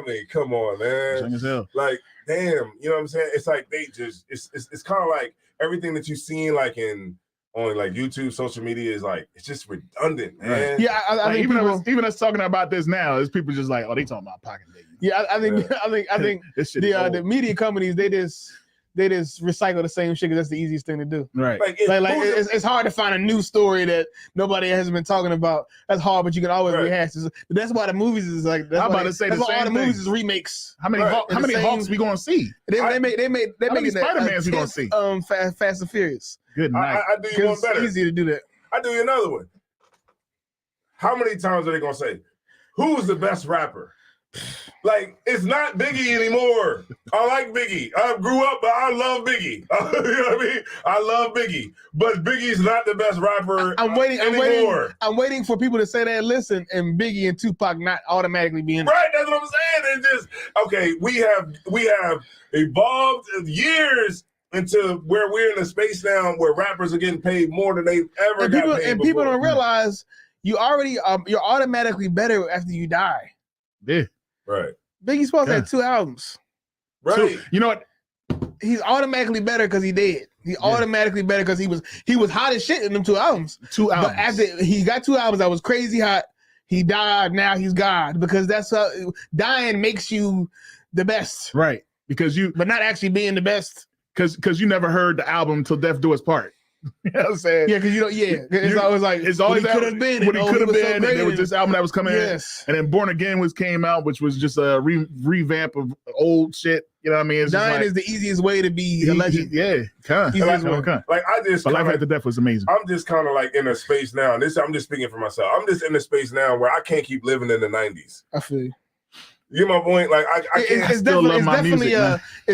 mean, come on, man. Young as hell. Like, damn, you know what I'm saying? It's like they just, it's kind of like everything that you've seen, like on like YouTube, social media is like it's just redundant, man. Right. Yeah, I think even us talking about this now, is people just like, oh, they talking about Pac and Biggie. Yeah, I think the media companies they just recycle the same shit because that's the easiest thing to do. Right. It's hard to find a new story that nobody hasn't been talking about. That's hard, but you can always rehash it. That's why the movies is like. That's I'm why about to say that's the why same all the thing. movies is remakes. How many Hawks we gonna see? They made Spider-Mans we gonna see? Fast and Furious. Good night. I do you one better. It's easy to do that. I do you another one. How many times are they gonna say, "Who's the best rapper"? Like, it's not Biggie anymore. I like Biggie. I grew up, but I love Biggie. You know what I mean? I love Biggie, but Biggie's not the best rapper anymore. I'm waiting for people to say that. Listen, and Biggie and Tupac not automatically being right. That's what I'm saying. It's just okay. We have evolved years into where we're in a space now where rappers are getting paid more than they've ever got paid. And before. People don't realize you're automatically better after you die. Yeah. Right. Biggie's supposed to have 2 albums. Right. So, you know what? He's automatically better because he dead. He automatically better because he was hot as shit in them 2 albums. 2 albums. But after he got 2 albums that was crazy hot, He died, now he's God, because that's how dying makes you the best, right? Because but not actually being the best. Because you never heard the album Till Death Do Us Part. You know what I'm saying? Yeah, because it's always like it's always what he could have been. What he could have been. So and there was this album that was coming in, yes. and then Born Again came out, which was just a revamp of old shit. You know what I mean? It's dying is the easiest way to be a legend. Yeah, kind like I just Life After Death was amazing. I'm just kind of like in a space now. And I'm just speaking for myself. I'm just in a space now where I can't keep living in the 90s. I feel you. You get my point? Like I can't. It's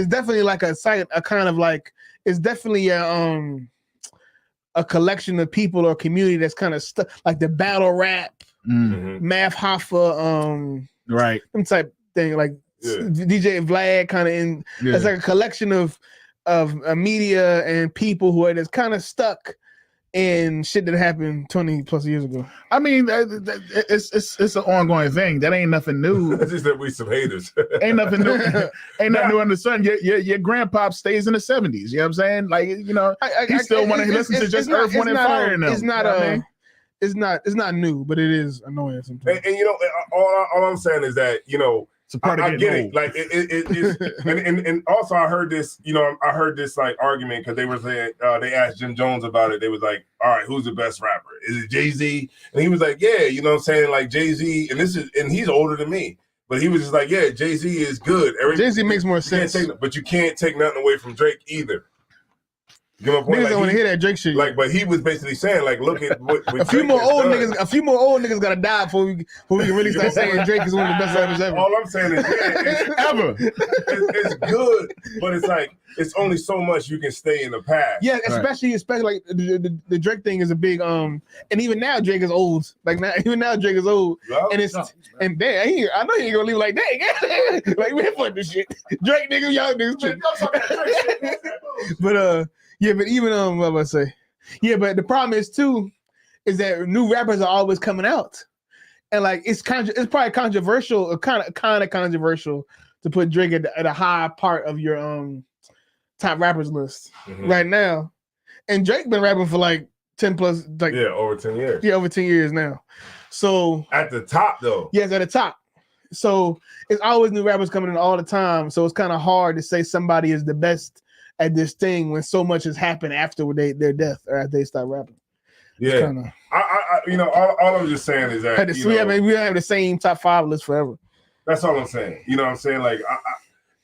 definitely like a kind of like it's definitely a collection of people or community that's kind of stuck, like the battle rap, Math Hoffa, right, some type thing, like DJ Vlad kind of in. It's like a collection of media and people who are just kind of stuck in shit that happened 20 plus years ago. I mean, it's an ongoing thing. That ain't nothing new. It's just that we some haters. Ain't nothing new. Ain't nothing new under the sun. Your grandpop stays in the 70s. You know what I'm saying? Like, you know, he still want to listen to just Earth, Wind, and Fire. It's not new, but it is annoying sometimes. And you know, all I'm saying is that, you know, it's a part of I get old. it. Like it is, and also I heard this. You know, I heard this like argument because they were saying they asked Jim Jones about it. They was like, "All right, who's the best rapper? Is it Jay-Z?" And he was like, "Yeah, you know what I'm saying, like Jay-Z." And he's older than me, but he was just like, "Yeah, Jay-Z is good." Jay-Z makes more sense, but you can't take nothing away from Drake either. You know, niggas don't want to hear that Drake shit. Like, but he was basically saying, like, look at what a few more old niggas gotta die before we can really start saying Drake is one of the best rappers ever. All I'm saying is, it's good, but it's like it's only so much you can stay in the past. Yeah, especially like the Drake thing is a big and even now Drake is old. Like now Drake is old, and it's and damn, I know you ain't gonna leave like that. Like we fuck this shit, Drake nigga, y'all niggas. But yeah, but even what am I say? Yeah, but the problem is too, is that new rappers are always coming out, and like it's probably controversial, kind of controversial to put Drake at a high part of your top rappers list right now. And Drake been rapping for like 10 plus, like over 10 years. Yeah, over 10 years now. So at the top though. Yes, at the top. So it's always new rappers coming in all the time. So it's kind of hard to say somebody is the best at this thing when so much has happened after their death or after they start rapping. Yeah, I you know, all I'm just saying is that we have the same top 5 list forever. That's all I'm saying. You know what I'm saying? Like,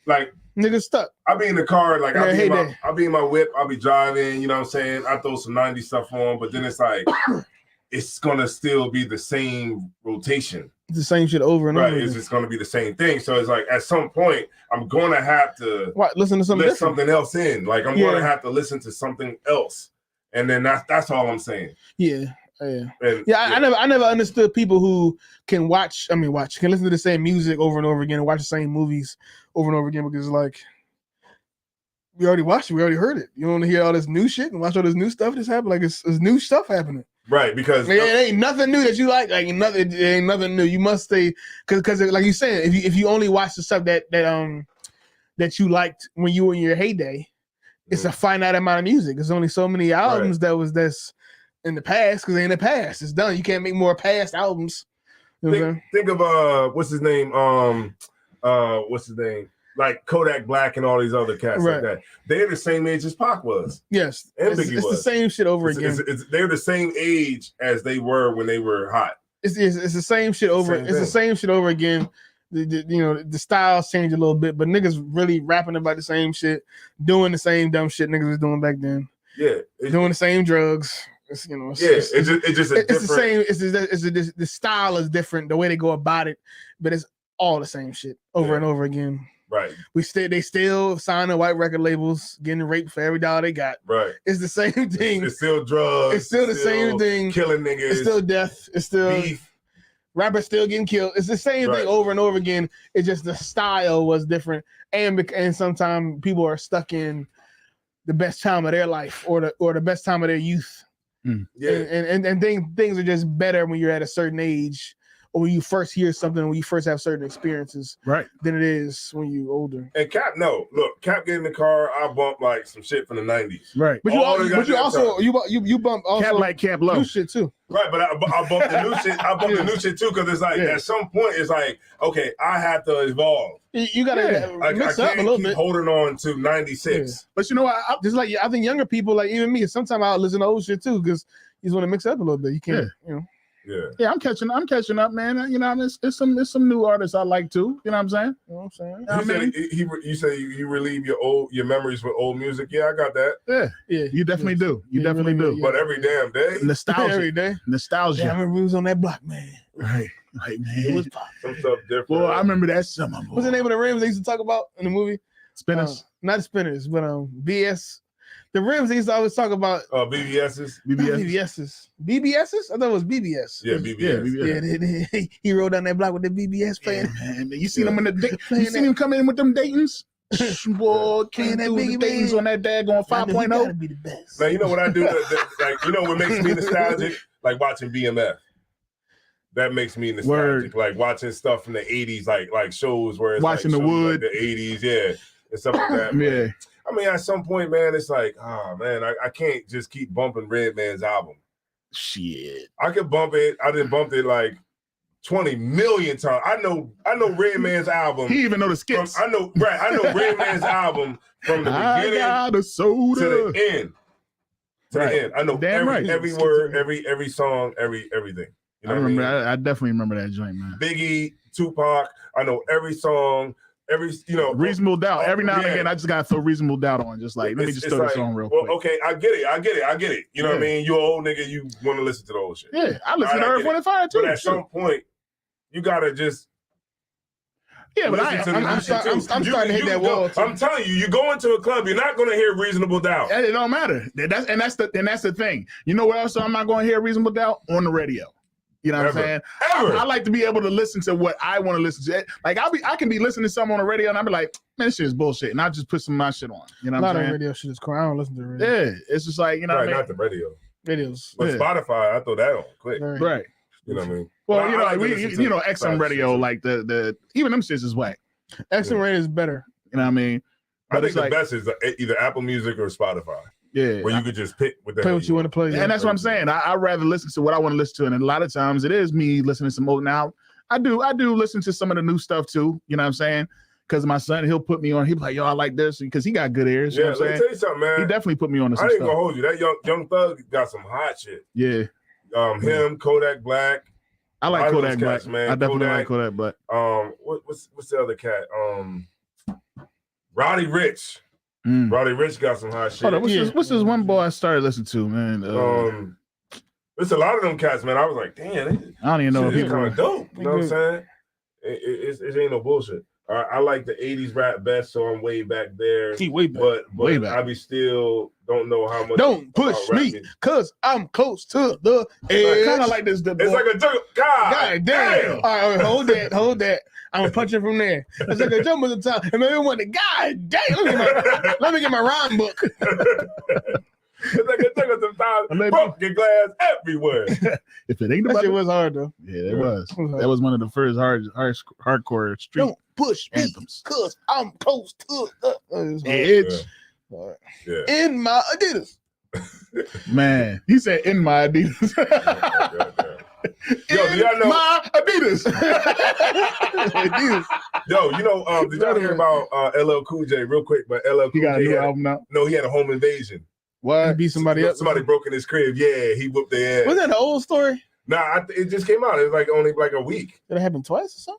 like niggas stuck. I'll be in the car, like I'll be in my whip, I'll be driving. You know what I'm saying? I throw some 90s stuff on, but then it's like it's gonna still be the same rotation. It's the same shit over and over. Right, it's just gonna be the same thing. So it's like at some point I'm gonna have to listen to something else in. Like I'm gonna have to listen to something else, and then that's all I'm saying. Yeah. I never understood people who can can listen to the same music over and over again and watch the same movies over and over again, because like we already watched it, we already heard it. You want to hear all this new shit and watch all this new stuff that's happening? Like it's new stuff happening. Right, because it ain't nothing new that you like. Like it ain't nothing new. You must stay because like you said, if you only watch the stuff that you liked when you were in your heyday, it's a finite amount of music. There's only so many albums that's in the past, because in the past it's done. You can't make more past albums. You know think of what's his name? Like Kodak Black and all these other cats like that. They're the same age as Pac was. Yes, it's the same shit over again. They're the same age as they were when they were hot. It's the same shit over. It's the same shit over again. The styles change a little bit, but niggas really rapping about the same shit, doing the same dumb shit niggas was doing back then. Yeah, doing the same drugs. It's the same. The style is different. The way they go about it, but it's all the same shit over and over again. Right. They still signing white record labels, getting raped for every dollar they got. Right. It's the same thing. It's still drugs. It's still the same thing. Killing niggas. It's still death. It's still beef. Rappers still getting killed. It's the same thing over and over again. It's just the style was different, and sometimes people are stuck in the best time of their life or the best time of their youth. Yeah. And things are just better when you're at a certain age or when you first hear something, when you first have certain experiences, Right. than it is when you older. And Cap, no, look, Cap get in the car, I bump like some shit from the 90s. Right. But you, All the but you goddamn also time. you bump also Camp like Camp Low. new shit too. Right, but I bump the new shit. I bump the new shit too, because it's like at some point it's like, okay, I have to evolve. You gotta Like, mix I up can't a little keep bit. holding on to 96. But you know what? Just like I think younger people, like even me, sometimes I'll listen to old shit too because you just want to mix up a little bit. You can't, you know. Yeah, I'm catching up, man. You know, it's some new artists I like too. You know what I'm saying? You know what I'm saying? You said you relieve your memories with old music. Yeah, I got that. Yeah, You definitely do. You definitely do. But every damn day, Nostalgia. every day. Nostalgia. Yeah, I remember we was on that block, man. Right. Like, It man. was pop. some stuff different. Well, I remember that summer. What's the name of the rims they used to talk about in the movie? Spinners. Not spinners, but BS. The rims they used to always talk about. BBSs. BBSs. BBSs? I thought it was BBS. Yeah, BBS. Yeah, he rode down that block with the BBS playing. Man, you seen him in the you seen him come in with them Daytons? Boy, came that through the big Daytons man. on that daggone I know he 5.0. gotta be the best. Now you know what I do. Like, you know what makes me nostalgic? Like watching BMF. That makes me nostalgic. Like watching stuff from the 80s, like shows where it's Watching like the Wood. like the 80s, yeah, and stuff like that. Yeah. I mean, at some point, man, it's like, oh man, I can't just keep bumping Redman's album. Shit. I could bump it. I done bumped it like 20 million times. I know Redman's album. He even know the skits. I know Redman's album from the I beginning got a soda. to the end. To Right. the end. I know Damn right. every word, every song, everything. You know I what remember. I mean? I definitely remember that joint, man. Biggie, Tupac. I know every song, Reasonable Doubt. Every now and yeah. again, I just gotta throw Reasonable Doubt on. Just like, let me just throw this on real well, quick. okay, I get it. You know what I mean? You're an old nigga, you want to listen to the old shit. Yeah, I listen to I Earth, get Wind, and Fire too. But at some point, you gotta just yeah, but listen to the I'm new shit, starting too. to hit that wall. I'm telling you, you go into a club, you're not gonna hear Reasonable Doubt. it don't matter. That's the thing. You know what else I'm not going to hear Reasonable Doubt on the radio. You know what I'm saying? Ever. I like to be able to listen to what I want to listen to. Like I can be listening to something on the radio and I'll be like, man, this shit is bullshit, and I just put some of my shit on. You know A what lot I'm of saying? radio shit is cool. I don't listen to radio. Yeah, it's just like, you know Right, what I mean? not the radio. Radios. But Yeah. Spotify, I throw that on quick. Right. You know what I mean? Well, But you I know, like to we listen to XM fast radio, shit. like the even them shits is whack. XM radio is better. You know what I mean? I But think it's the like, best is either Apple Music or Spotify, yeah. where you could just pick what the Play hell what you want to play. And that's what I'm saying. I'd rather listen to what I want to listen to. And a lot of times it is me listening to some old. Now, I do listen to some of the new stuff too. You know what I'm saying? Because my son, he'll put me on. He'll be like, yo, I like this. Because he got good ears. You Yeah, know let what me I'm tell saying? you something, man. He definitely put me on to I some ain't gonna stuff. hold you. That young Thug got some hot shit. Yeah. Him, Kodak Black. I like I love Kodak those Black. cats, man. I definitely Kodak. like Kodak Black. What's the other cat? Roddy Rich. Mm. Roddy Rich got some hot shit. Hold on, what's this one boy I started listening to, man? There's a lot of them cats, man. I was like, damn, I don't even know if it's people kind of dope. You know what I'm saying? It ain't no bullshit. I like the 80s rap best, so I'm way back there. He way back. But Way back. I be still don't know how much. Don't push about rap me, music. cause I'm close to the edge. kind of like this. It's like a joke. God damn. All right, hold that. I'm gonna punch it from there. It's like a jump at the time. And maybe one the God damn. Let me get my rhyme book. It's like a joke at the time. Maybe- Broken glass everywhere. If it ain't That about shit was hard though. yeah, it was. That was one of the first hardcore street Don't push me, anthems. cause I'm close to the Edge. Yeah. in my Adidas. Man, he said in my Adidas. Yo, do y'all know? My Adidas. Adidas. Yo, you know, did y'all hear about LL Cool J real quick? But LL Cool He got a J new had, album now. no, he had a home invasion. What? Beat somebody up. Somebody broke in his crib. Yeah, he whooped their ass. Wasn't that an old story? Nah, it just came out. It was like only like a week. Did it happen twice or something?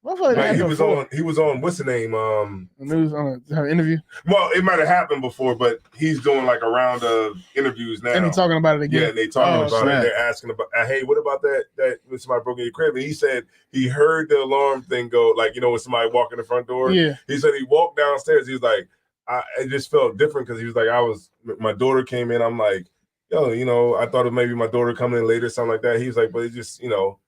I feel like that Like, he happened was before. on. He was on. What's the name? The news on an interview, Well, it might have happened before, but he's doing like a round of interviews now. and he talking about it Yeah, again. and they talking Oh, about snap. it. They're asking about, hey, what about that when somebody broke in your crib? And he said he heard the alarm thing go, like, you know, when somebody walk in the front door. Yeah. He said he walked downstairs. He was like, it just felt different because he was like, my daughter came in. I'm like, yo, you know, I thought it maybe my daughter coming in later, something like that. He was like, but it just, you know,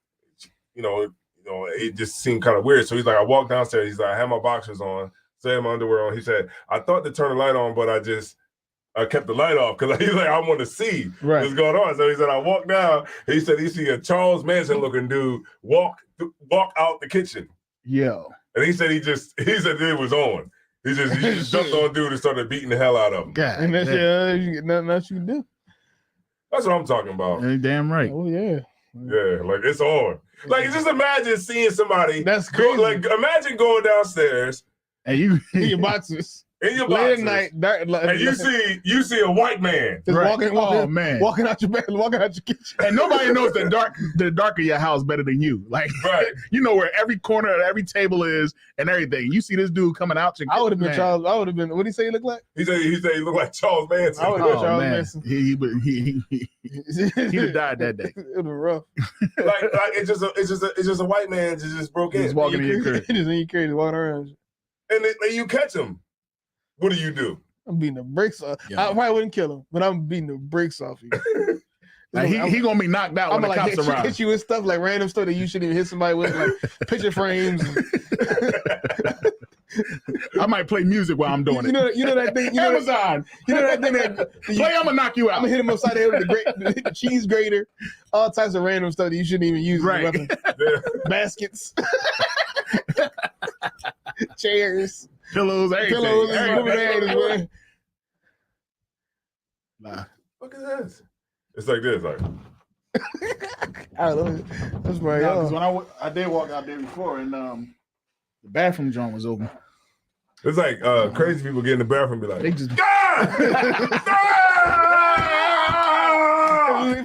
it just seemed kind of weird. So he's like, I walked downstairs. He's like, I had my boxers on, still had my underwear on. He said, I thought to turn the light on, but I just I kept the light off because he's like, I want to see what's going on. So he said, I walked down. He said he see a Charles Manson looking dude walk out the kitchen. Yo. And he said it was on. He just jumped on dude and started beating the hell out of him. God, And that's you get nothing else you can do. That's what I'm talking about. You're damn right. Oh yeah. Yeah, like it's on. Like just imagine seeing somebody. That's crazy. Imagine going downstairs and you in your boxes. In your late boxes, at night, dark, and you see a white man just right. walking out your bed, walking out your kitchen, and nobody knows the dark of your house better than you. Like, you know where every corner of every table is and everything. You see this dude coming out. I would have been Charles. I would have been. What did he say he looked like? He said he looked like Charles Manson. I would have been Charles Manson. He'd have died that day. It was rough. like it's just a white man just broke in. Just walking in your crib. Just in your crib, walking around. And then you catch him. What do? I'm beating the brakes off. I probably wouldn't kill him, but I'm beating the brakes off you. Like he gonna be knocked out when the cops around. Hit you with stuff like random stuff that you shouldn't even hit somebody with, like picture frames. I might play music while I'm doing it. You know that thing. Amazon. You know that thing that play. I'm gonna knock you out. I'm gonna hit him upside the head with the cheese grater, all types of random stuff that you shouldn't even use. Right. Baskets, chairs, pillows, everything. Pillows. Nah. What is this? It's like this, like. I don't know. That's right. Because when I did walk out there before, and the bathroom joint was open. It's like crazy people get in the bathroom and be like, they just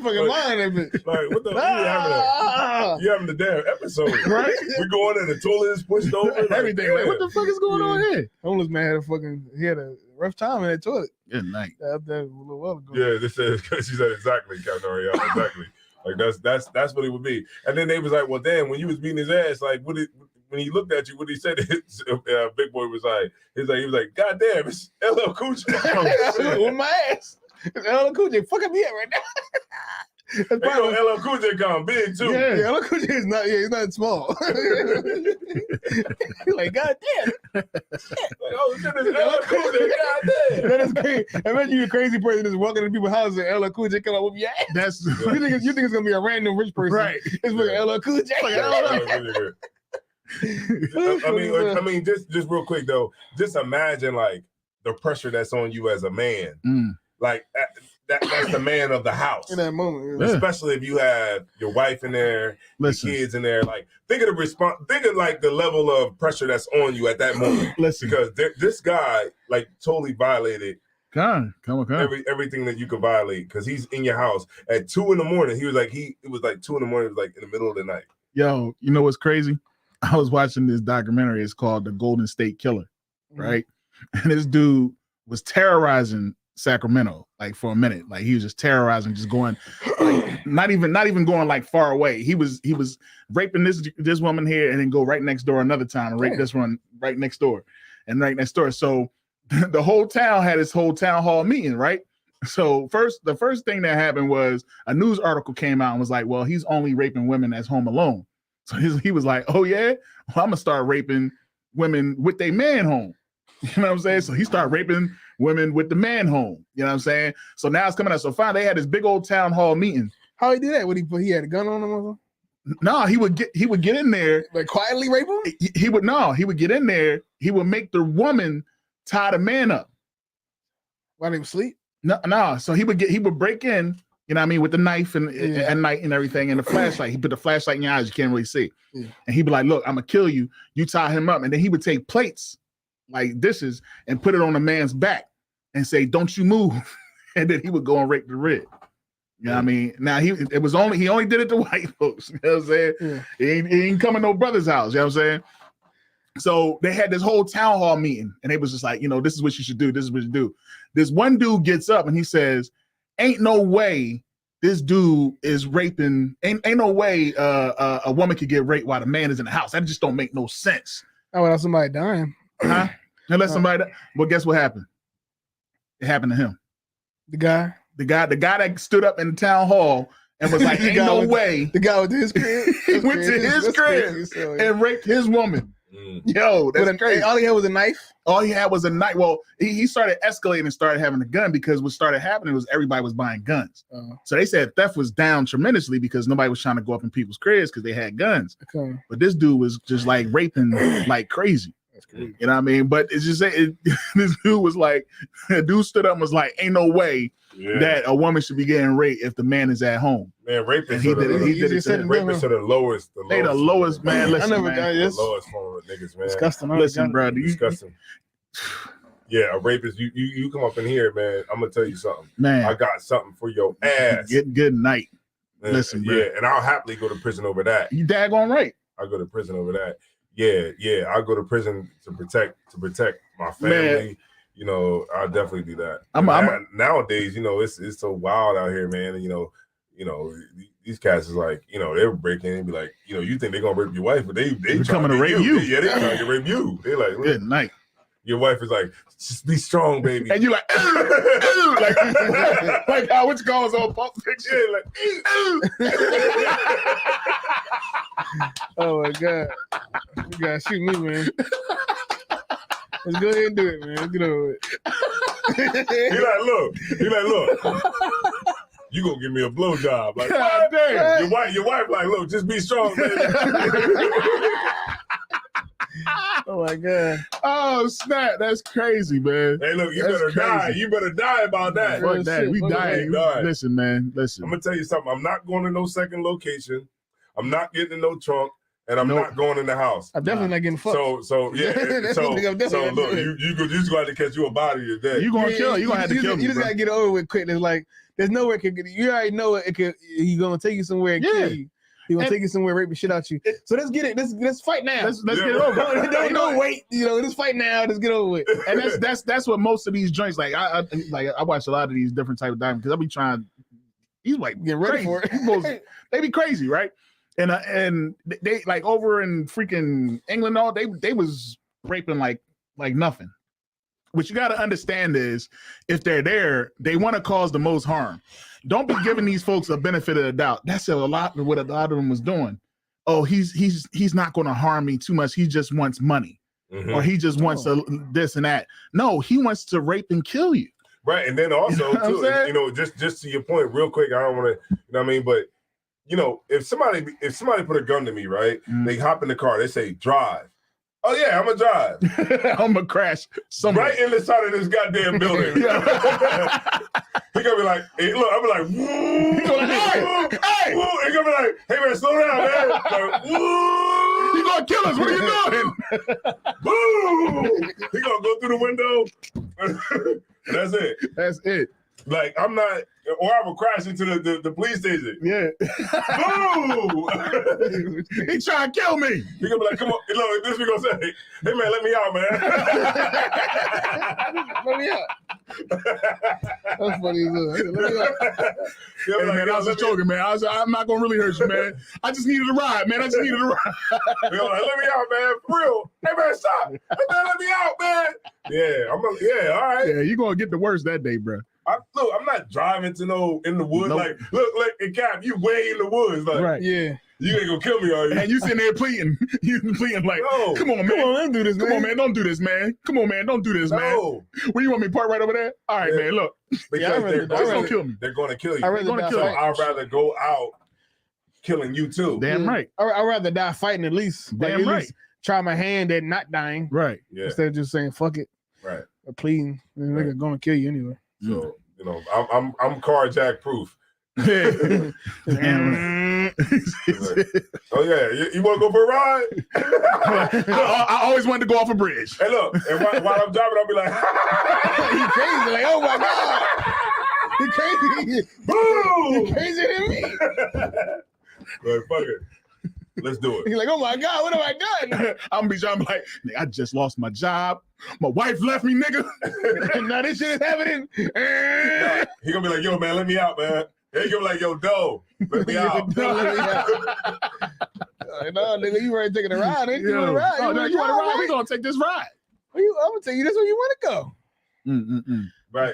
fucking lying that bitch. Like, what the you having the damn episode, right? We going in, the toilet is pushed over, everything. Like, what the fuck is going on here? Homeless man had a rough time in that toilet. Good night. Up there a little while ago. Yeah, this says she said exactly, Captain Ariel, exactly. Like that's what it would be. And then they was like, well, damn, when you was beating his ass, like when he looked at you, what he said, Big Boy was like, he was like, God damn, it's LL Cool J. With my ass. It's LL Cool J fucking me up right now. That's probably LL Cool J come big too. Yeah, LL Cool J is not. Yeah, he's not small. Like, God damn. Like, oh shit, it's LL Cool J. God damn. That is crazy. I imagine you a crazy person just walking into people's houses and LL Cool J come up with your ass. You think it's gonna be a random rich person? Right. It's like LL Cool J. I mean, just real quick though, just imagine like the pressure that's on you as a man. Like that's the man of the house in that moment, especially if you have your wife in there, your kids in there. Like think of like the level of pressure that's on you at that moment. Because this guy like totally violated. Come on. Everything that you could violate because he's in your house at 2 a.m. He was like it was like 2 a.m. It was like in the middle of the night. Yo, you know what's crazy? I was watching this documentary. It's called The Golden State Killer, right? And this dude was terrorizing Sacramento like for a minute. Like he was just terrorizing, just going like not even going like far away. He was raping this woman here and then go right next door another time and rape this one right next door. So the whole town had its whole town hall meeting, right? So the first thing that happened was a news article came out and was like, well, he's only raping women that's home alone. So he was like, oh yeah, well, I'm gonna start raping women with their man home. You know what I'm saying? So he started raping women with the man home. You know what I'm saying? So now it's coming out. So finally, they had this big old town hall meeting. How he did that? Would he had a gun on him or something? No, he would get in there, like quietly rape him. He would get in there. He would make the woman tie the man up. While they would sleep? No. So he would break in. You know what I mean, with the knife and at night and everything, and the flashlight. He put the flashlight in your eyes, you can't really see. And he'd be like, look, I'm gonna kill you. You tie him up. And then he would take plates like dishes and put it on the man's back and say, don't you move. And then he would go and rape the rib. You know what I mean? Now he only did it to white folks. You know what I'm saying? Yeah. He ain't coming to no brother's house, you know what I'm saying? So they had this whole town hall meeting, and they was just like, this is what you should do, this is what you do. This one dude gets up and he says, ain't no way this dude is raping. Ain't no way a woman could get raped while the man is in the house. That just don't make no sense. Oh, without somebody dying. Huh? Unless somebody die. Well, guess what happened? It happened to him. The guy that stood up in the town hall and was like, ain't no way. The guy went to his crib. He went to his crib and raped his woman. Yo, that's crazy. All he had was a knife. All he had was a knife. Well, he started escalating and started having a gun because what started happening was everybody was buying guns. So they said theft was down tremendously because nobody was trying to go up in people's cribs because they had guns. Okay. But this dude was just like raping like crazy. That's crazy. You know what I mean? But it's just this dude was like, a dude stood up and was like, ain't no way that a woman should be getting raped if the man is at home. Man, rapists he did it. Rapists are the lowest. They the lowest, man. Listen, I never man. done this. The lowest form of niggas, man. Disgusting. Listen, bro. Disgusting. Yeah, a rapist. You come up in here, man. I'm gonna tell you something. Man, I got something for your ass. Good night. Man, listen, bro. Yeah, and I'll happily go to prison over that. You daggone right. I go to prison over that. Yeah. I go to prison to protect my family. Man. You know, I'll definitely do that. Nowadays, you know, it's so wild out here, man. And you know, these cats is like, you know, they're breaking and be like, you know, you think they're gonna rape your wife, but they coming to rape you. Yeah, they trying to rape you. They like, good night. Your wife is like, just be strong, baby. And you like, like how which goes on Pulp Fiction. Yeah, like, Oh my God. You gotta shoot me, man. Let's go ahead and do it, man. Let's get over it. He like, look. You gonna give me a blowjob. Like, God damn. Your wife like, look, just be strong, baby. Oh my God. Oh snap. That's crazy, man. Hey, look, you That's better crazy. die. You better die about that. Fuck that. We dying. Die. Listen, man. Listen. I'm gonna tell you something. I'm not going to no second location. I'm not getting in no trunk. And I'm not going in the house. I'm definitely not getting fucked. So look, you just gonna have to catch you a body today. You gonna kill? You gonna have to kill me? You just gotta get it over with quick. It's like there's nowhere it can get. You already know it could. He's gonna take you somewhere and kill you. He's gonna take you somewhere, rape the shit out you. So let's get it. Let's fight now. Let's get it over. Don't wait. You know, let's fight now. Let's get over with. And that's what most of these joints like. I watch a lot of these different type of diamonds because I be trying. He's like getting ready for it. They be crazy, right? And they like over in freaking England, all they was raping like nothing. What you got to understand is if they're there, they want to cause the most harm. Don't be giving these folks a benefit of the doubt. That's a lot of what a lot of them was doing. Oh, he's not going to harm me too much. He just wants money, or he just wants this and that. No, he wants to rape and kill you. Right, and then also too, just to your point, real quick. I don't want to, you know what I mean, but. You know, if somebody put a gun to me, right? They hop in the car, they say, drive. Oh yeah, I'm gonna drive. I'm gonna crash somewhere. Right in the side of this goddamn building. He gonna be like, hey, look, I'm like, woo. He gonna be like, hey, woo. He gonna be like, hey man, slow down, man. Like, woo. You gonna kill us? What are you doing? Boom. He gonna go through the window. That's it. That's it. Like, I'm not, or I will crash into the police station. Yeah. Boom! He trying to kill me. He gonna be like, come on, look, this we gonna say, hey man, let me out, man. Let me out. That's funny as hell. Let me out. Hey, man, I was just joking, man. I'm not gonna really hurt you, man. I just needed a ride, man. He gonna like, let me out, man. For real. Hey man, stop. Hey man, let me out, man. Yeah, all right. Yeah, you gonna get the worst that day, bro. Look, I'm not driving to in the woods. Nope. Like, look, in Cap, you way in the woods. Like, right. Yeah. You ain't gonna kill me, are you? And you sitting there pleading. You pleading like, no. Come on, man. Come on, don't do this, man. Come on, man. Don't do this, man. Come on, man. Don't do this, man. Where you want me to park right over there? All right, man. Look. Because they're gonna kill me. They're gonna kill you. I'd rather go out killing you too. Damn right. I'd rather die fighting at least. Damn at right. least try my hand at not dying. Right. Yeah. Instead of just saying fuck it. Right. Or pleading. They're gonna kill you anyway. So you know, I'm carjack proof. Damn. Oh yeah, you want to go for a ride? I always wanted to go off a bridge. Hey, look, and while I'm driving, I'll be like, "You crazy!" Like, oh my god, you crazy! Boom! You crazier than me. Like, fuck it. Let's do it. He's like, oh my God, what have I done? I'm gonna be driving like, I just lost my job. My wife left me, nigga. Now this shit is happening. He gonna be like, yo, man, let me out, man. He gonna be like, yo, Doe, let me out. Let me out. No, nigga, you already taking a ride, ain't you? You want to ride? Oh, no, you want to ride? We gonna take this ride. I'm gonna tell you this where you want to go. Right.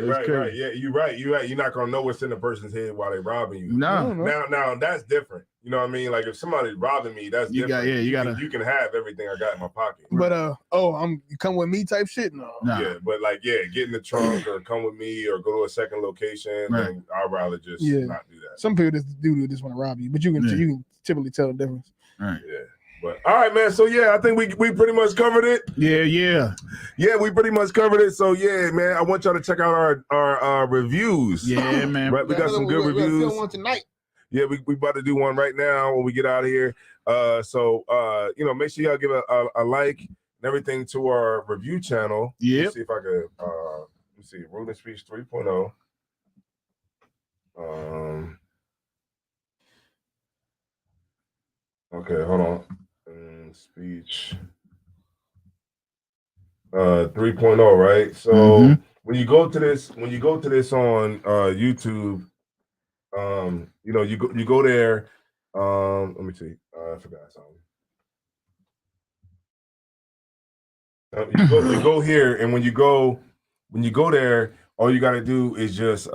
Yeah, you're right. You're not gonna know what's in the person's head while they're robbing you. No. Now that's different. You know what I mean? Like if somebody's robbing me, that's different. You can have everything I got in my pocket. But you come with me type shit. No. Yeah, but get in the trunk or come with me or go to a second location. Right. And I'd rather just not do that. Some people just want to rob you, but you can typically tell the difference. Right. Yeah. But all right, man. So I think we pretty much covered it. Yeah, we pretty much covered it. So man, I want y'all to check out our reviews. Yeah, man. Right, we got some good reviews. One tonight. Yeah, we about to do one right now when we get out of here. So make sure y'all give a like and everything to our review channel. Yeah. Let's see if I could let me see, RuDe SpEeCh 3.0. Okay, hold on. SpEeCh 3.0, right? So when you go to this on YouTube, you go there. Let me see. I forgot something. You go here, and when you go there, all you got to do is just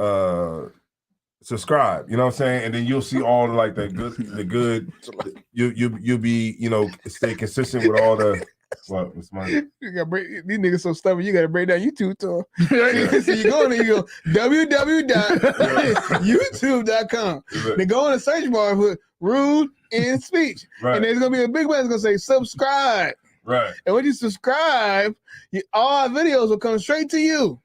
subscribe. You know what I'm saying? And then you'll see all the good. You'll be stay consistent with all the. What's my? You gotta break these niggas so stubborn. You gotta break down YouTube to them. So you go in there, you go www.youtube.com. They go in the search bar with RuDe and SpEeCh, and there's gonna be a big button that's gonna say subscribe. Right. And when you subscribe, all our videos will come straight to you.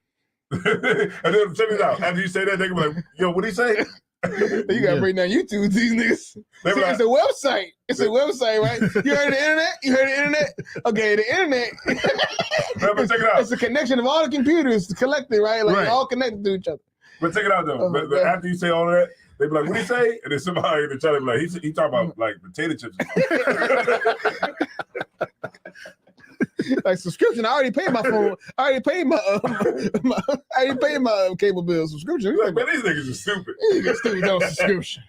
And then check it out. After you say that, they can be like, "Yo, what he say?" You gotta break down YouTube to these niggas. It's a website. It's a website, right? You heard the internet? Okay, the internet. But check it out. It's a connection of all the computers collected, right? Like all connected to each other. But check it out though. But after you say all of that, they be like, "What he say?" And then somebody in the chat be like, "He talking about like potato chips." Like subscription, I already paid my phone. I already paid my cable bill subscription. Like, man, these niggas are stupid. These niggas stupid on subscription.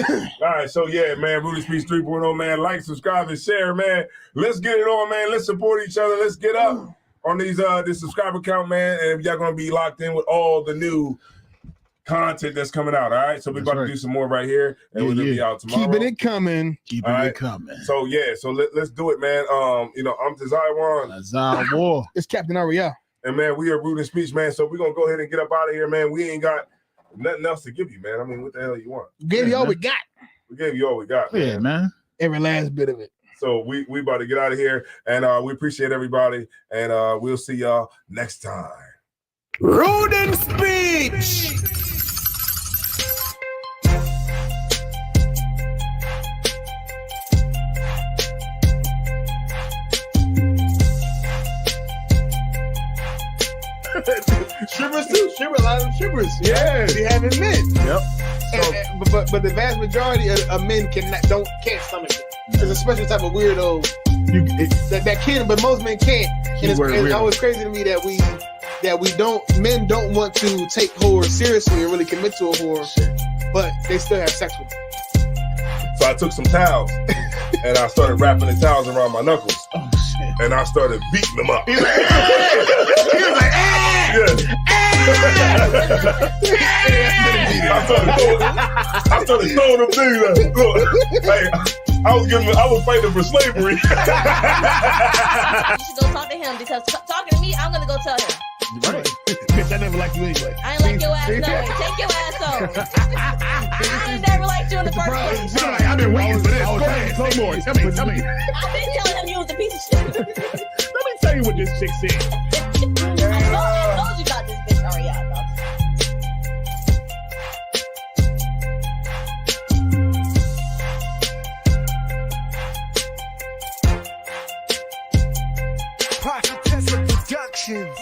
All right, so man, RuDe SpEeCh 3.0, man. Like, subscribe, and share, man. Let's get it on, man. Let's support each other. Let's get up on this subscriber count, man. And y'all gonna be locked in with all the new content that's coming out. All right, so we're about to do some more right here, and we'll be out tomorrow. Keeping it coming. Keeping it coming. So let's do it, man. I'm Tazaiwan. War. It's Captain Ariel. And man, we are RuDe SpEeCh, man. So we're gonna go ahead and get up out of here, man. We ain't got nothing else to give you, man. I mean, what the hell you want? We gave you all we got. We gave you all we got, man. Yeah, man. Every last bit of it. So we about to get out of here, and we appreciate everybody, and we'll see y'all next time. RuDe SpEeCh. Strippers too. A lot of strippers. Yeah, they haven't men. Yep. But the vast majority of men can't stomach it. It's a special type of weirdo that can, but most men can't. And it's always crazy to me that men don't want to take whore seriously and really commit to a whore, but they still have sex with them. So I took some towels and I started wrapping the towels around my knuckles. Oh shit! And I started beating them up. He was like, I started throwing them things up. Look, like, I was fighting for slavery. You should go talk to him because talking to me, I'm gonna go tell him. Right. Bitch, I never liked you anyway. I ain't like your ass no way. Take your ass home. I ain't never liked you in the first place. I've been waiting for this. Go ahead, say more. Tell me. I've been telling him you was a piece of shit. Let me tell you what this chick said. I told you about this bitch Ariel, dog. PoDcAsT Productions.